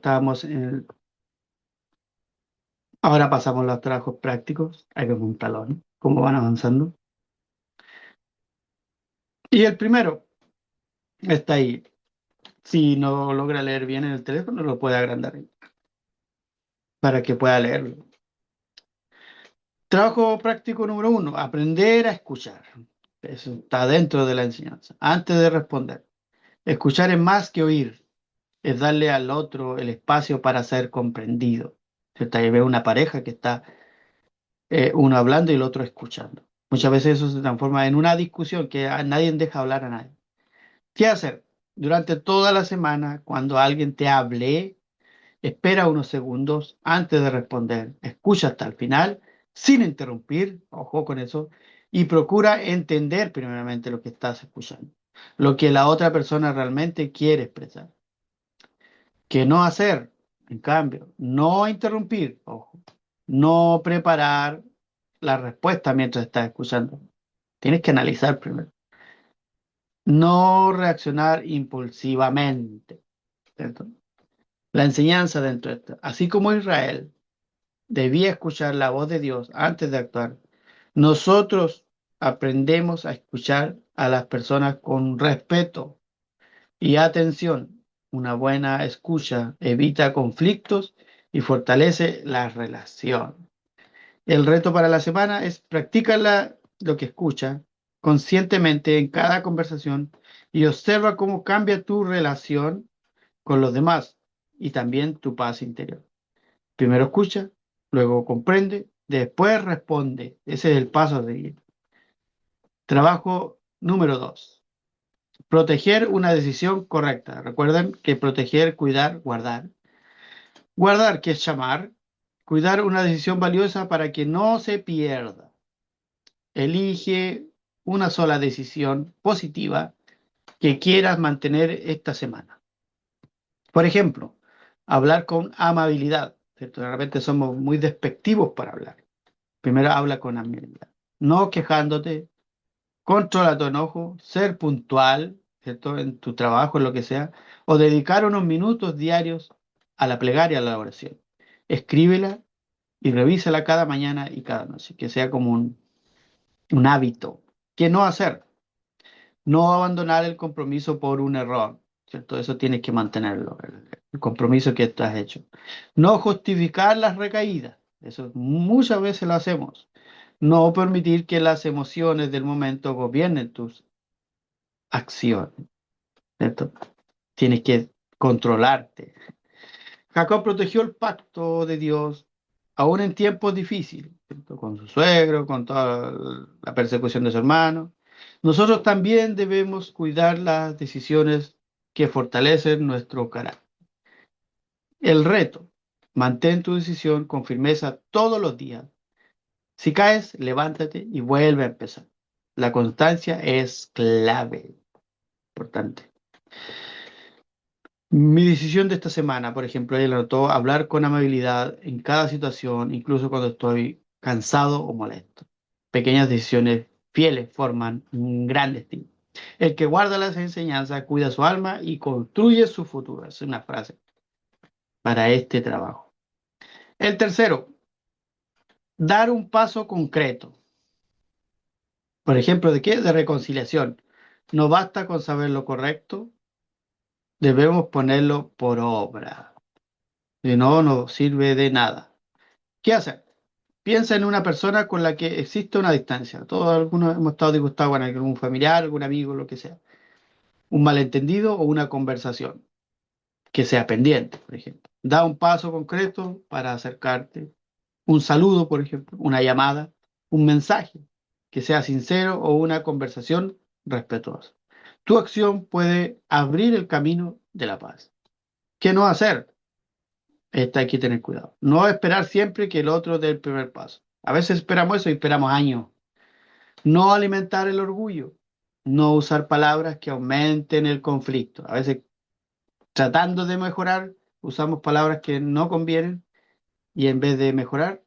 Ahora pasamos a los trabajos prácticos, hay que un talón, cómo van avanzando. Y el primero está ahí. Si no logra leer bien en el teléfono, lo puede agrandar ahí, para que pueda leerlo. Trabajo práctico número uno, aprender a escuchar. Eso está dentro de la enseñanza. Antes de responder, escuchar es más que oír, es darle al otro el espacio para ser comprendido. ¿Cierto? Ahí ve una pareja que está uno hablando y el otro escuchando. Muchas veces eso se transforma en una discusión que nadie deja hablar a nadie. ¿Qué hacer? Durante toda la semana, cuando alguien te hable, espera unos segundos antes de responder. Escucha hasta el final, sin interrumpir, ojo con eso, y procura entender primeramente lo que estás escuchando, lo que la otra persona realmente quiere expresar. ¿Qué no hacer? En cambio, no interrumpir, ojo, no preparar la respuesta mientras estás escuchando. Tienes que analizar primero. No reaccionar impulsivamente, ¿cierto? La enseñanza dentro de esto, así como Israel debía escuchar la voz de Dios antes de actuar, nosotros aprendemos a escuchar a las personas con respeto y atención. Una buena escucha evita conflictos y fortalece la relación. El reto para la semana es practicar lo que escucha conscientemente en cada conversación y observa cómo cambia tu relación con los demás y también tu paz interior. Primero escucha, luego comprende, después responde. Ese es el paso a seguir. Trabajo número dos. Proteger una decisión correcta. Recuerden que proteger, cuidar, guardar. Guardar, que es llamar. Cuidar una decisión valiosa para que no se pierda. Elige una sola decisión positiva que quieras mantener esta semana. Por ejemplo, hablar con amabilidad, ¿cierto? De repente somos muy despectivos para hablar. Primero habla con amabilidad, no quejándote, controla tu enojo, ser puntual, ¿cierto? En tu trabajo, en lo que sea, o dedicar unos minutos diarios a la plegaria, a la oración. Escríbela y revísala cada mañana y cada noche, que sea como un hábito. ¿Qué no hacer? No abandonar el compromiso por un error, ¿cierto? Eso tienes que mantenerlo, el compromiso que tú has hecho. No justificar las recaídas, eso muchas veces lo hacemos. No permitir que las emociones del momento gobiernen tus acciones, ¿cierto? Tienes que controlarte. Jacob protegió el pacto de Dios aún en tiempos difíciles, ¿cierto? Con su suegro, con toda la persecución de su hermano. Nosotros también debemos cuidar las decisiones que fortalecen nuestro carácter. El reto, mantén tu decisión con firmeza todos los días. Si caes, levántate y vuelve a empezar. La constancia es clave, importante. Mi decisión de esta semana, por ejemplo, ella anotó hablar con amabilidad en cada situación, incluso cuando estoy cansado o molesto. Pequeñas decisiones fieles forman un gran destino. El que guarda las enseñanzas cuida su alma y construye su futuro. Es una frase para este trabajo. El tercero, dar un paso concreto. Por ejemplo, ¿de qué? De reconciliación. No basta con saber lo correcto, debemos ponerlo por obra. Si no, no sirve de nada. ¿Qué hacer? Piensa en una persona con la que existe una distancia. Todos algunos hemos estado disgustados con algún familiar, algún amigo, lo que sea. Un malentendido o una conversación que sea pendiente, por ejemplo. Da un paso concreto para acercarte. Un saludo, por ejemplo, una llamada, un mensaje que sea sincero o una conversación respetuosa. Tu acción puede abrir el camino de la paz. ¿Qué no hacer? Hay que tener cuidado. No esperar siempre que el otro dé el primer paso. A veces esperamos eso y esperamos años. No alimentar el orgullo. No usar palabras que aumenten el conflicto. A veces tratando de mejorar, usamos palabras que no convienen y en vez de mejorar,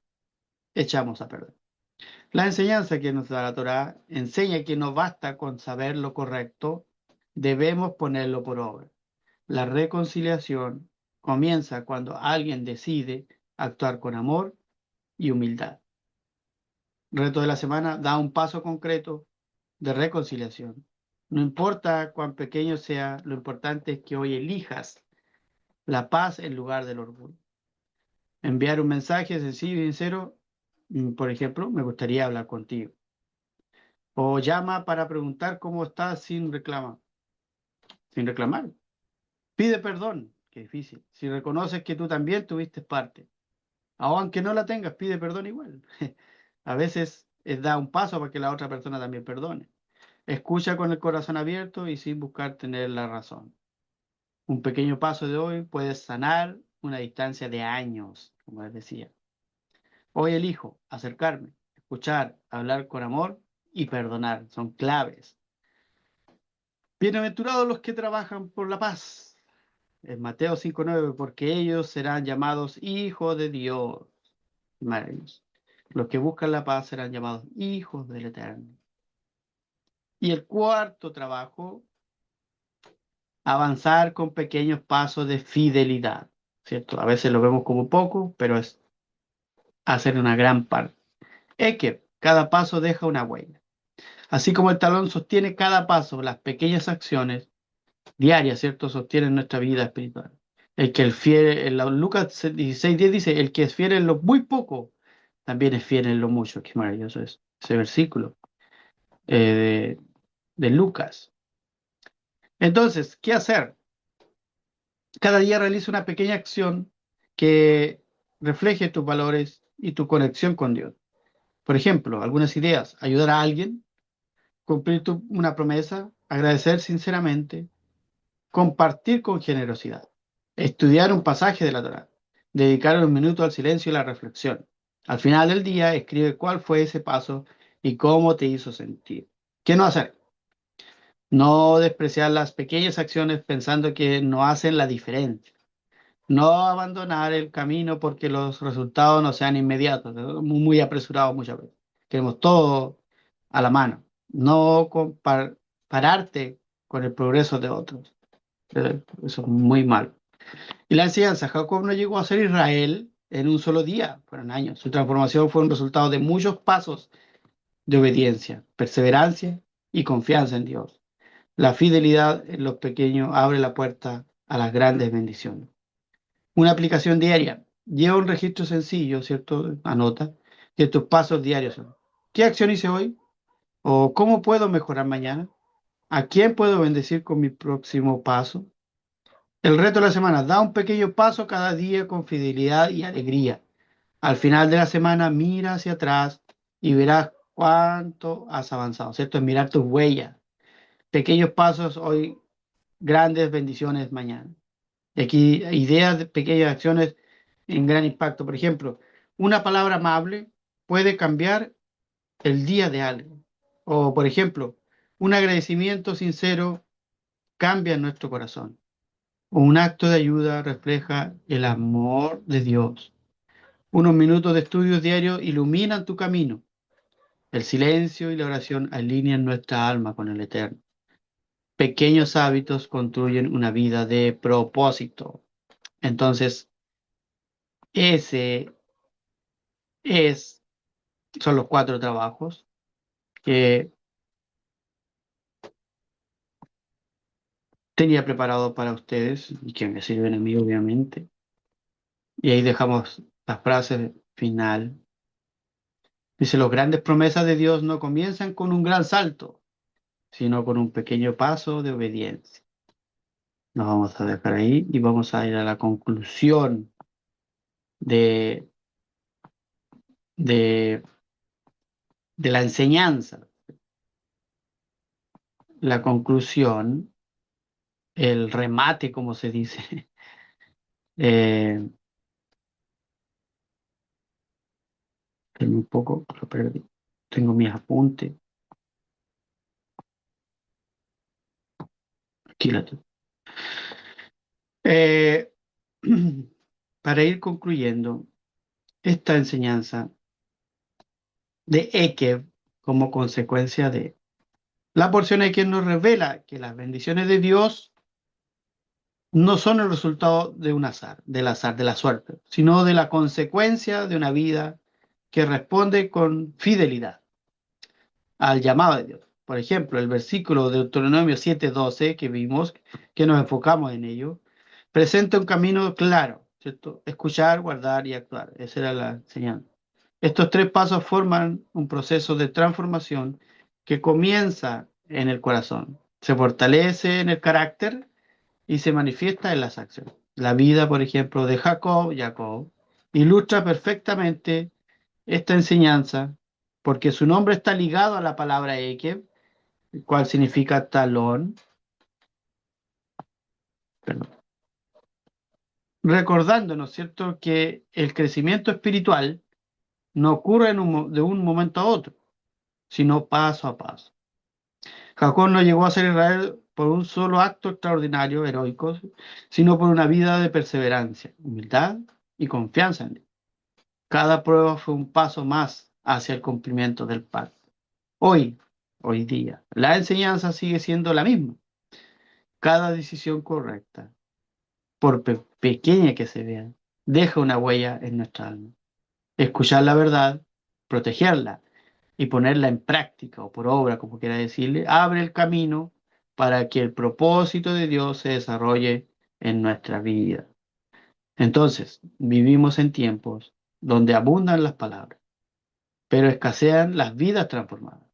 echamos a perder. La enseñanza que nos da la Torá enseña que no basta con saber lo correcto, debemos ponerlo por obra. La reconciliación comienza cuando alguien decide actuar con amor y humildad. Reto de la semana, da un paso concreto de reconciliación. No importa cuán pequeño sea, lo importante es que hoy elijas la paz en lugar del orgullo. Enviar un mensaje sencillo y sincero, por ejemplo, me gustaría hablar contigo. O llama para preguntar cómo estás sin reclamar. Pide perdón, qué difícil. Si reconoces que tú también tuviste parte, aunque no la tengas, pide perdón igual. A veces da un paso para que la otra persona también perdone. Escucha con el corazón abierto y sin buscar tener la razón. Un pequeño paso de hoy puede sanar una distancia de años, como les decía. Hoy elijo acercarme, escuchar, hablar con amor y perdonar. Son claves. Bienaventurados los que trabajan por la paz. En Mateo 5:9, porque ellos serán llamados hijos de Dios. Maravilloso. Los que buscan la paz serán llamados hijos del Eterno. Y el cuarto trabajo, avanzar con pequeños pasos de fidelidad, ¿cierto? A veces lo vemos como poco, pero es hacer una gran parte. Es que cada paso deja una huella. Así como el talón sostiene cada paso, las pequeñas acciones diarias, ¿cierto? Sostienen nuestra vida espiritual. El que el fiel, en Lucas 16:10 dice, el que es fiel en lo muy poco, también es fiel en lo mucho. Qué maravilloso es ese versículo de Lucas. Entonces, ¿qué hacer? Cada día realiza una pequeña acción que refleje tus valores y tu conexión con Dios. Por ejemplo, algunas ideas, ayudar a alguien, cumplir una promesa, agradecer sinceramente, compartir con generosidad, estudiar un pasaje de la Torá, dedicar un minuto al silencio y la reflexión. Al final del día, escribe cuál fue ese paso y cómo te hizo sentir. ¿Qué no hacer? No despreciar las pequeñas acciones pensando que no hacen la diferencia. No abandonar el camino porque los resultados no sean inmediatos, ¿no? Muy apresurados muchas veces. Queremos todo a la mano. No pararte con el progreso de otros. Eso es muy mal. Y la enseñanza, Jacob no llegó a ser Israel en un solo día, fueron años. Su transformación fue un resultado de muchos pasos de obediencia, perseverancia y confianza en Dios. La fidelidad en los pequeños abre la puerta a las grandes bendiciones. Una aplicación diaria. Lleva un registro sencillo, ¿cierto? Anota de tus pasos diarios. ¿Qué acción hice hoy? ¿O cómo puedo mejorar mañana? ¿A quién puedo bendecir con mi próximo paso? El reto de la semana. Da un pequeño paso cada día con fidelidad y alegría. Al final de la semana, mira hacia atrás y verás cuánto has avanzado, ¿cierto? Es mirar tus huellas. Pequeños pasos hoy, grandes bendiciones mañana. Y aquí ideas de pequeñas acciones en gran impacto. Por ejemplo, una palabra amable puede cambiar el día de alguien. O, por ejemplo, un agradecimiento sincero cambia nuestro corazón. O un acto de ayuda refleja el amor de Dios. Unos minutos de estudios diarios iluminan tu camino. El silencio y la oración alinean nuestra alma con el Eterno. Pequeños hábitos construyen una vida de propósito. Entonces, ese es, son los cuatro trabajos que tenía preparado para ustedes y que me sirven a mí, obviamente. Y ahí dejamos la frase final. Dice, las grandes promesas de Dios no comienzan con un gran salto, sino con un pequeño paso de obediencia. Nos vamos a dejar ahí y vamos a ir a la conclusión de, de, de la enseñanza. La conclusión, el remate, como se dice. Eh, Espérame un poco, lo perdí. Tengo mis apuntes. Aquí la tengo. Eh, para ir concluyendo esta enseñanza de Ekev como consecuencia de la porción de Ekev nos revela que las bendiciones de Dios no son el resultado de un azar, de la suerte, sino de la consecuencia de una vida que responde con fidelidad al llamado de Dios. Por ejemplo, el versículo de Deuteronomio 7:12 que vimos, que nos enfocamos en ello, presenta un camino claro, ¿cierto? Escuchar, guardar y actuar. Esa era la enseñanza. Estos tres pasos forman un proceso de transformación que comienza en el corazón, se fortalece en el carácter y se manifiesta en las acciones. La vida, por ejemplo, de Jacob, ilustra perfectamente esta enseñanza porque su nombre está ligado a la palabra Ekev, el cual significa talón, perdón, recordándonos, ¿cierto?, que el crecimiento espiritual no ocurre de un momento a otro, sino paso a paso. Jacob no llegó a ser Israel por un solo acto extraordinario, heroico, sino por una vida de perseverancia, humildad y confianza en Dios. Cada prueba fue un paso más hacia el cumplimiento del pacto. Hoy, hoy día, la enseñanza sigue siendo la misma. Cada decisión correcta, por pequeña que se vea, deja una huella en nuestra alma. Escuchar la verdad, protegerla y ponerla en práctica o por obra, como quiera decirle, abre el camino para que el propósito de Dios se desarrolle en nuestra vida. Entonces, vivimos en tiempos donde abundan las palabras, pero escasean las vidas transformadas.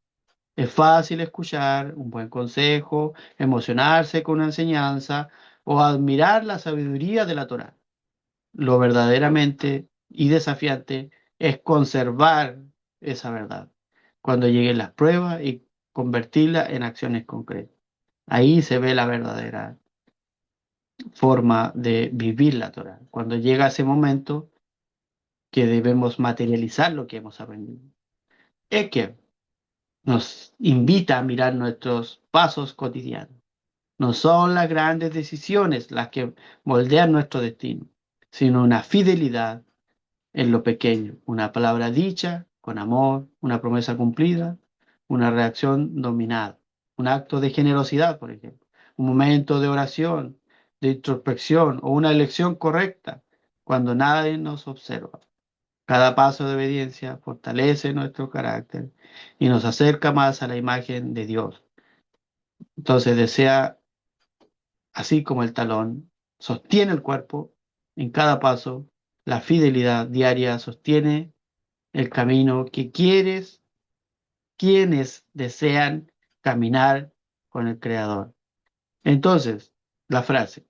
Es fácil escuchar un buen consejo, emocionarse con una enseñanza o admirar la sabiduría de la Torá. Lo verdaderamente y desafiante es conservar esa verdad cuando lleguen las pruebas y convertirla en acciones concretas. Ahí se ve la verdadera forma de vivir la Torá. Cuando llega ese momento que debemos materializar lo que hemos aprendido. Ekev. nos invita a mirar nuestros pasos cotidianos. No son las grandes decisiones las que moldean nuestro destino, sino una fidelidad en lo pequeño, una palabra dicha con amor, una promesa cumplida, una reacción dominada, un acto de generosidad, por ejemplo, un momento de oración, de introspección o una elección correcta cuando nadie nos observa. Cada paso de obediencia fortalece nuestro carácter y nos acerca más a la imagen de Dios. Entonces desea, así como el talón sostiene el cuerpo en cada paso, la fidelidad diaria sostiene el camino que quieres, quienes desean caminar con el Creador. Entonces, la frase,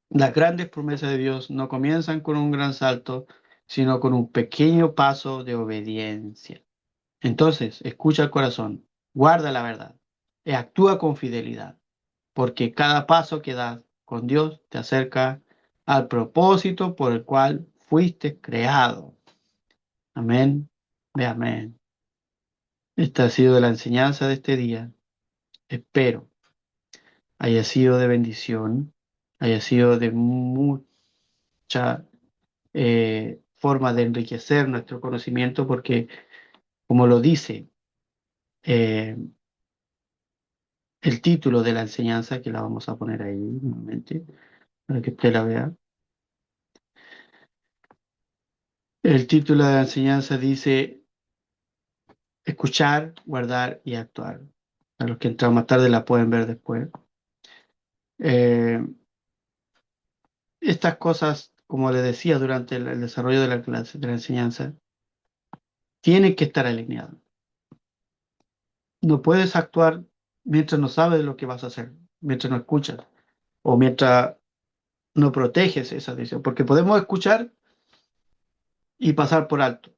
las grandes promesas de Dios no comienzan con un gran salto, sino con un pequeño paso de obediencia. Entonces, escucha el corazón, guarda la verdad y actúa con fidelidad, porque cada paso que das con Dios te acerca al propósito por el cual fuiste creado. Amén. Ve amén. Esta ha sido la enseñanza de este día. Espero haya sido de bendición, haya sido de mucha forma de enriquecer nuestro conocimiento, porque como lo dice eh, el título de la enseñanza, que la vamos a poner ahí nuevamente, para que usted la vea. El título de la enseñanza dice escuchar, guardar y actuar. A los que entran más tarde la pueden ver después. Eh, Estas cosas, como le decía durante el desarrollo de la clase, de la enseñanza, tienen que estar alineadas. No puedes actuar mientras no sabes lo que vas a hacer, mientras no escuchas o mientras no proteges esa decisión, porque podemos escuchar y pasar por alto,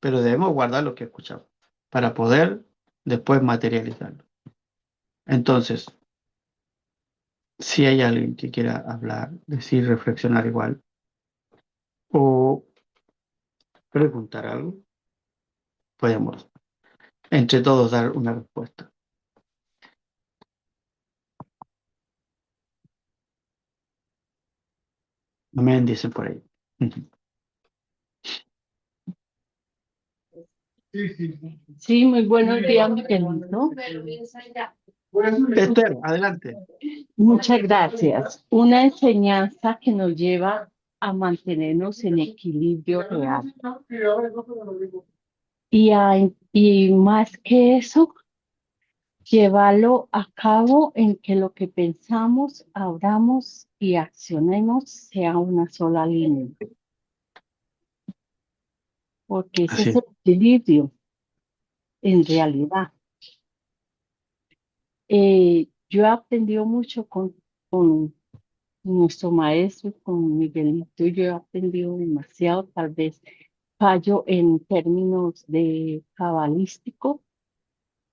pero debemos guardar lo que escuchamos para poder después materializarlo. Entonces, si hay alguien que quiera hablar, decir, reflexionar igual o preguntar algo, podemos entre todos dar una respuesta. Amén, dicen por ahí. Ujú. Sí, muy buenos días, Miguelito. Esther, adelante. Muchas gracias. Una enseñanza que nos lleva a mantenernos en equilibrio real. Y más que eso, llevarlo a cabo en que lo que pensamos, hablamos y accionemos sea una sola línea, porque ese Así es es. el equilibrio en realidad. Yo he aprendido mucho con nuestro maestro, con Miguelito, yo he aprendido demasiado, tal vez fallo en términos de cabalístico,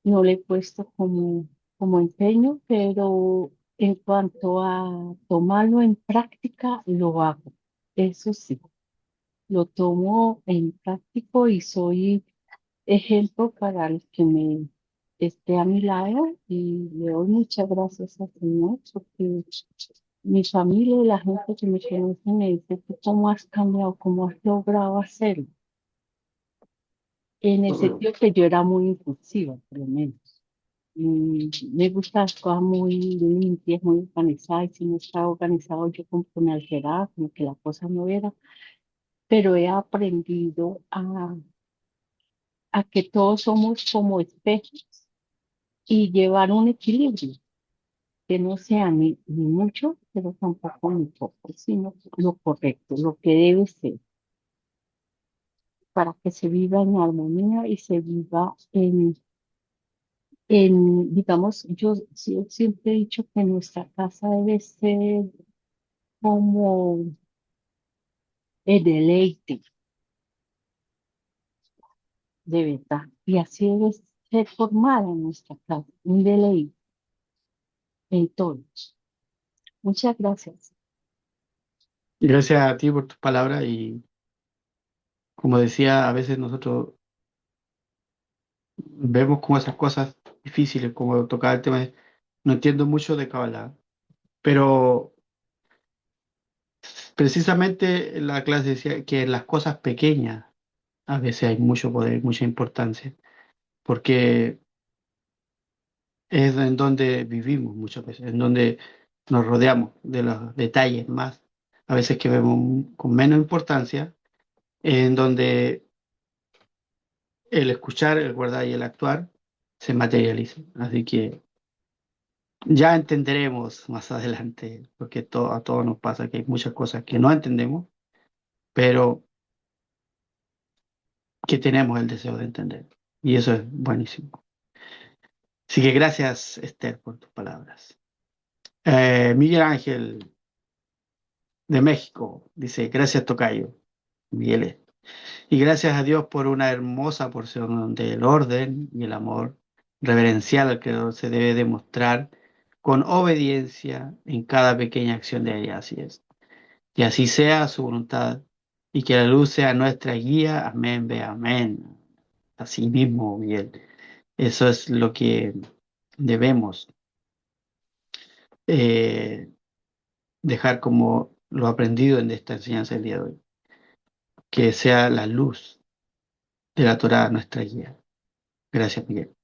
no le he puesto como empeño, pero en cuanto a tomarlo en práctica, lo hago. Eso sí, lo tomo en práctico y soy ejemplo para el que me esté a mi lado y le doy muchas gracias al Señor porque mi familia y la gente que me conoce me dice, ¿tú cómo has cambiado? ¿Cómo has logrado hacerlo? En el sentido que yo era muy impulsiva, por lo menos. Me gusta las cosas muy limpias, muy organizadas, y si no estaba organizado yo como que me alteraba, como que la cosa no era, pero he aprendido a que todos somos como espejos y llevar un equilibrio, que no sea ni mucho, pero tampoco ni poco, sino lo correcto, lo que debe ser, para que se viva en armonía y se viva digamos, siempre he dicho que nuestra casa debe ser como el deleite, de verdad, y así debe ser formada nuestra casa, un deleite en todos. Muchas gracias. Gracias a ti por tus palabras y como decía, a veces nosotros vemos como esas cosas difíciles, como tocar el tema no entiendo mucho de Kabbalah, pero precisamente la clase decía que en las cosas pequeñas a veces hay mucho poder, mucha importancia, porque es en donde vivimos muchas veces, en donde nos rodeamos de los detalles más, a veces que vemos con menos importancia, en donde el escuchar, el guardar y el actuar se materializan. Así que ya entenderemos más adelante, porque a todos nos pasa que hay muchas cosas que no entendemos, pero que tenemos el deseo de entender. Y eso es buenísimo. Así que gracias, Esther, por tus palabras. Miguel Ángel de México dice, gracias, Tocayo. Miguel. Y gracias a Dios por una hermosa porción del orden y el amor reverencial al Creador se debe demostrar con obediencia en cada pequeña acción de ella. Así es. Que así sea su voluntad y que la luz sea nuestra guía. Amén, ve amén. Así mismo, Miguel. Eso es lo que debemos eh, dejar como lo aprendido en esta enseñanza del día de hoy. Que sea la luz de la Torá nuestra guía. Gracias, Miguel.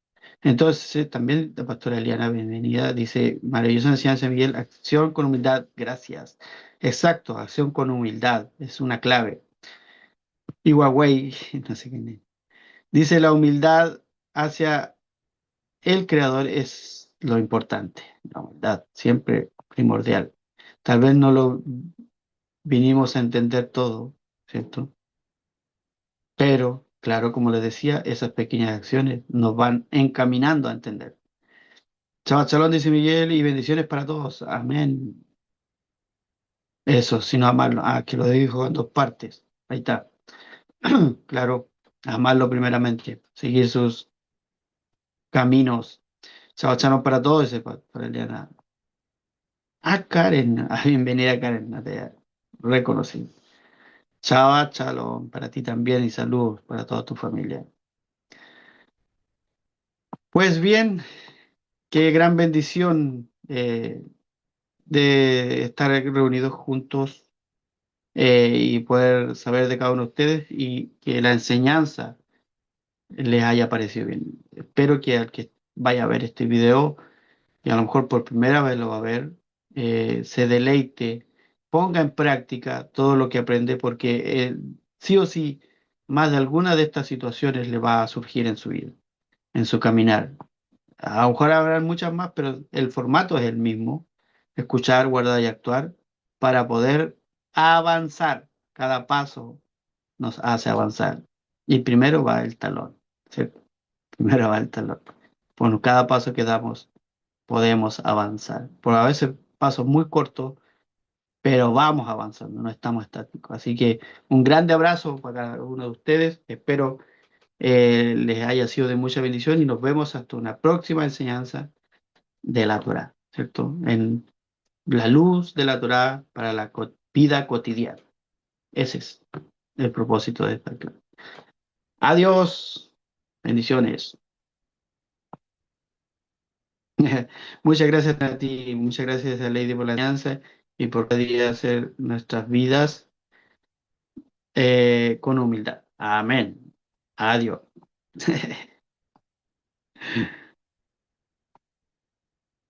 Entonces, también la pastora Eliana, bienvenida, dice, maravillosa enseñanza, Miguel, acción con humildad, gracias. Exacto, acción con humildad, es una clave. Y Huawei, no sé quién es. Dice, la humildad hacia el creador es lo importante, la humildad, siempre primordial. Tal vez no lo vinimos a entender todo, ¿cierto? Pero, claro, como les decía, esas pequeñas acciones nos van encaminando a entender. Chao, shalom, dice Miguel, y bendiciones para todos. Amén. Eso, sino amarlo. Ah, que lo dijo en dos partes. Ahí está. Claro, amarlo primeramente, seguir sus caminos. Chao, shalom para todos, dice para Eliana. Ah, Karen. Ah, bienvenida, Karen. No te reconocí. Chao, shalom para ti también y saludos para toda tu familia. Pues bien, qué gran bendición de estar reunidos juntos y poder saber de cada uno de ustedes y que la enseñanza les haya parecido bien. Espero que al que vaya a ver este video y a lo mejor por primera vez lo va a ver, se deleite, ponga en práctica todo lo que aprende porque sí o sí más de alguna de estas situaciones le va a surgir en su vida, en su caminar. A lo mejor habrá muchas más, pero el formato es el mismo, escuchar, guardar y actuar para poder avanzar. Cada paso nos hace avanzar. Y primero va el talón, ¿cierto? Primero va el talón. Por cada paso que damos podemos avanzar. Por a veces pasos muy cortos, pero vamos avanzando, no estamos estáticos. Así que un grande abrazo para cada uno de ustedes. Espero les haya sido de mucha bendición y nos vemos hasta una próxima enseñanza de la Torá, ¿cierto? En la luz de la Torá para la vida cotidiana. Ese es el propósito de esta clase. Adiós. Bendiciones. Muchas gracias a ti, muchas gracias a Lady por la alianza y por poder hacer nuestras vidas con humildad. Amén. Adiós.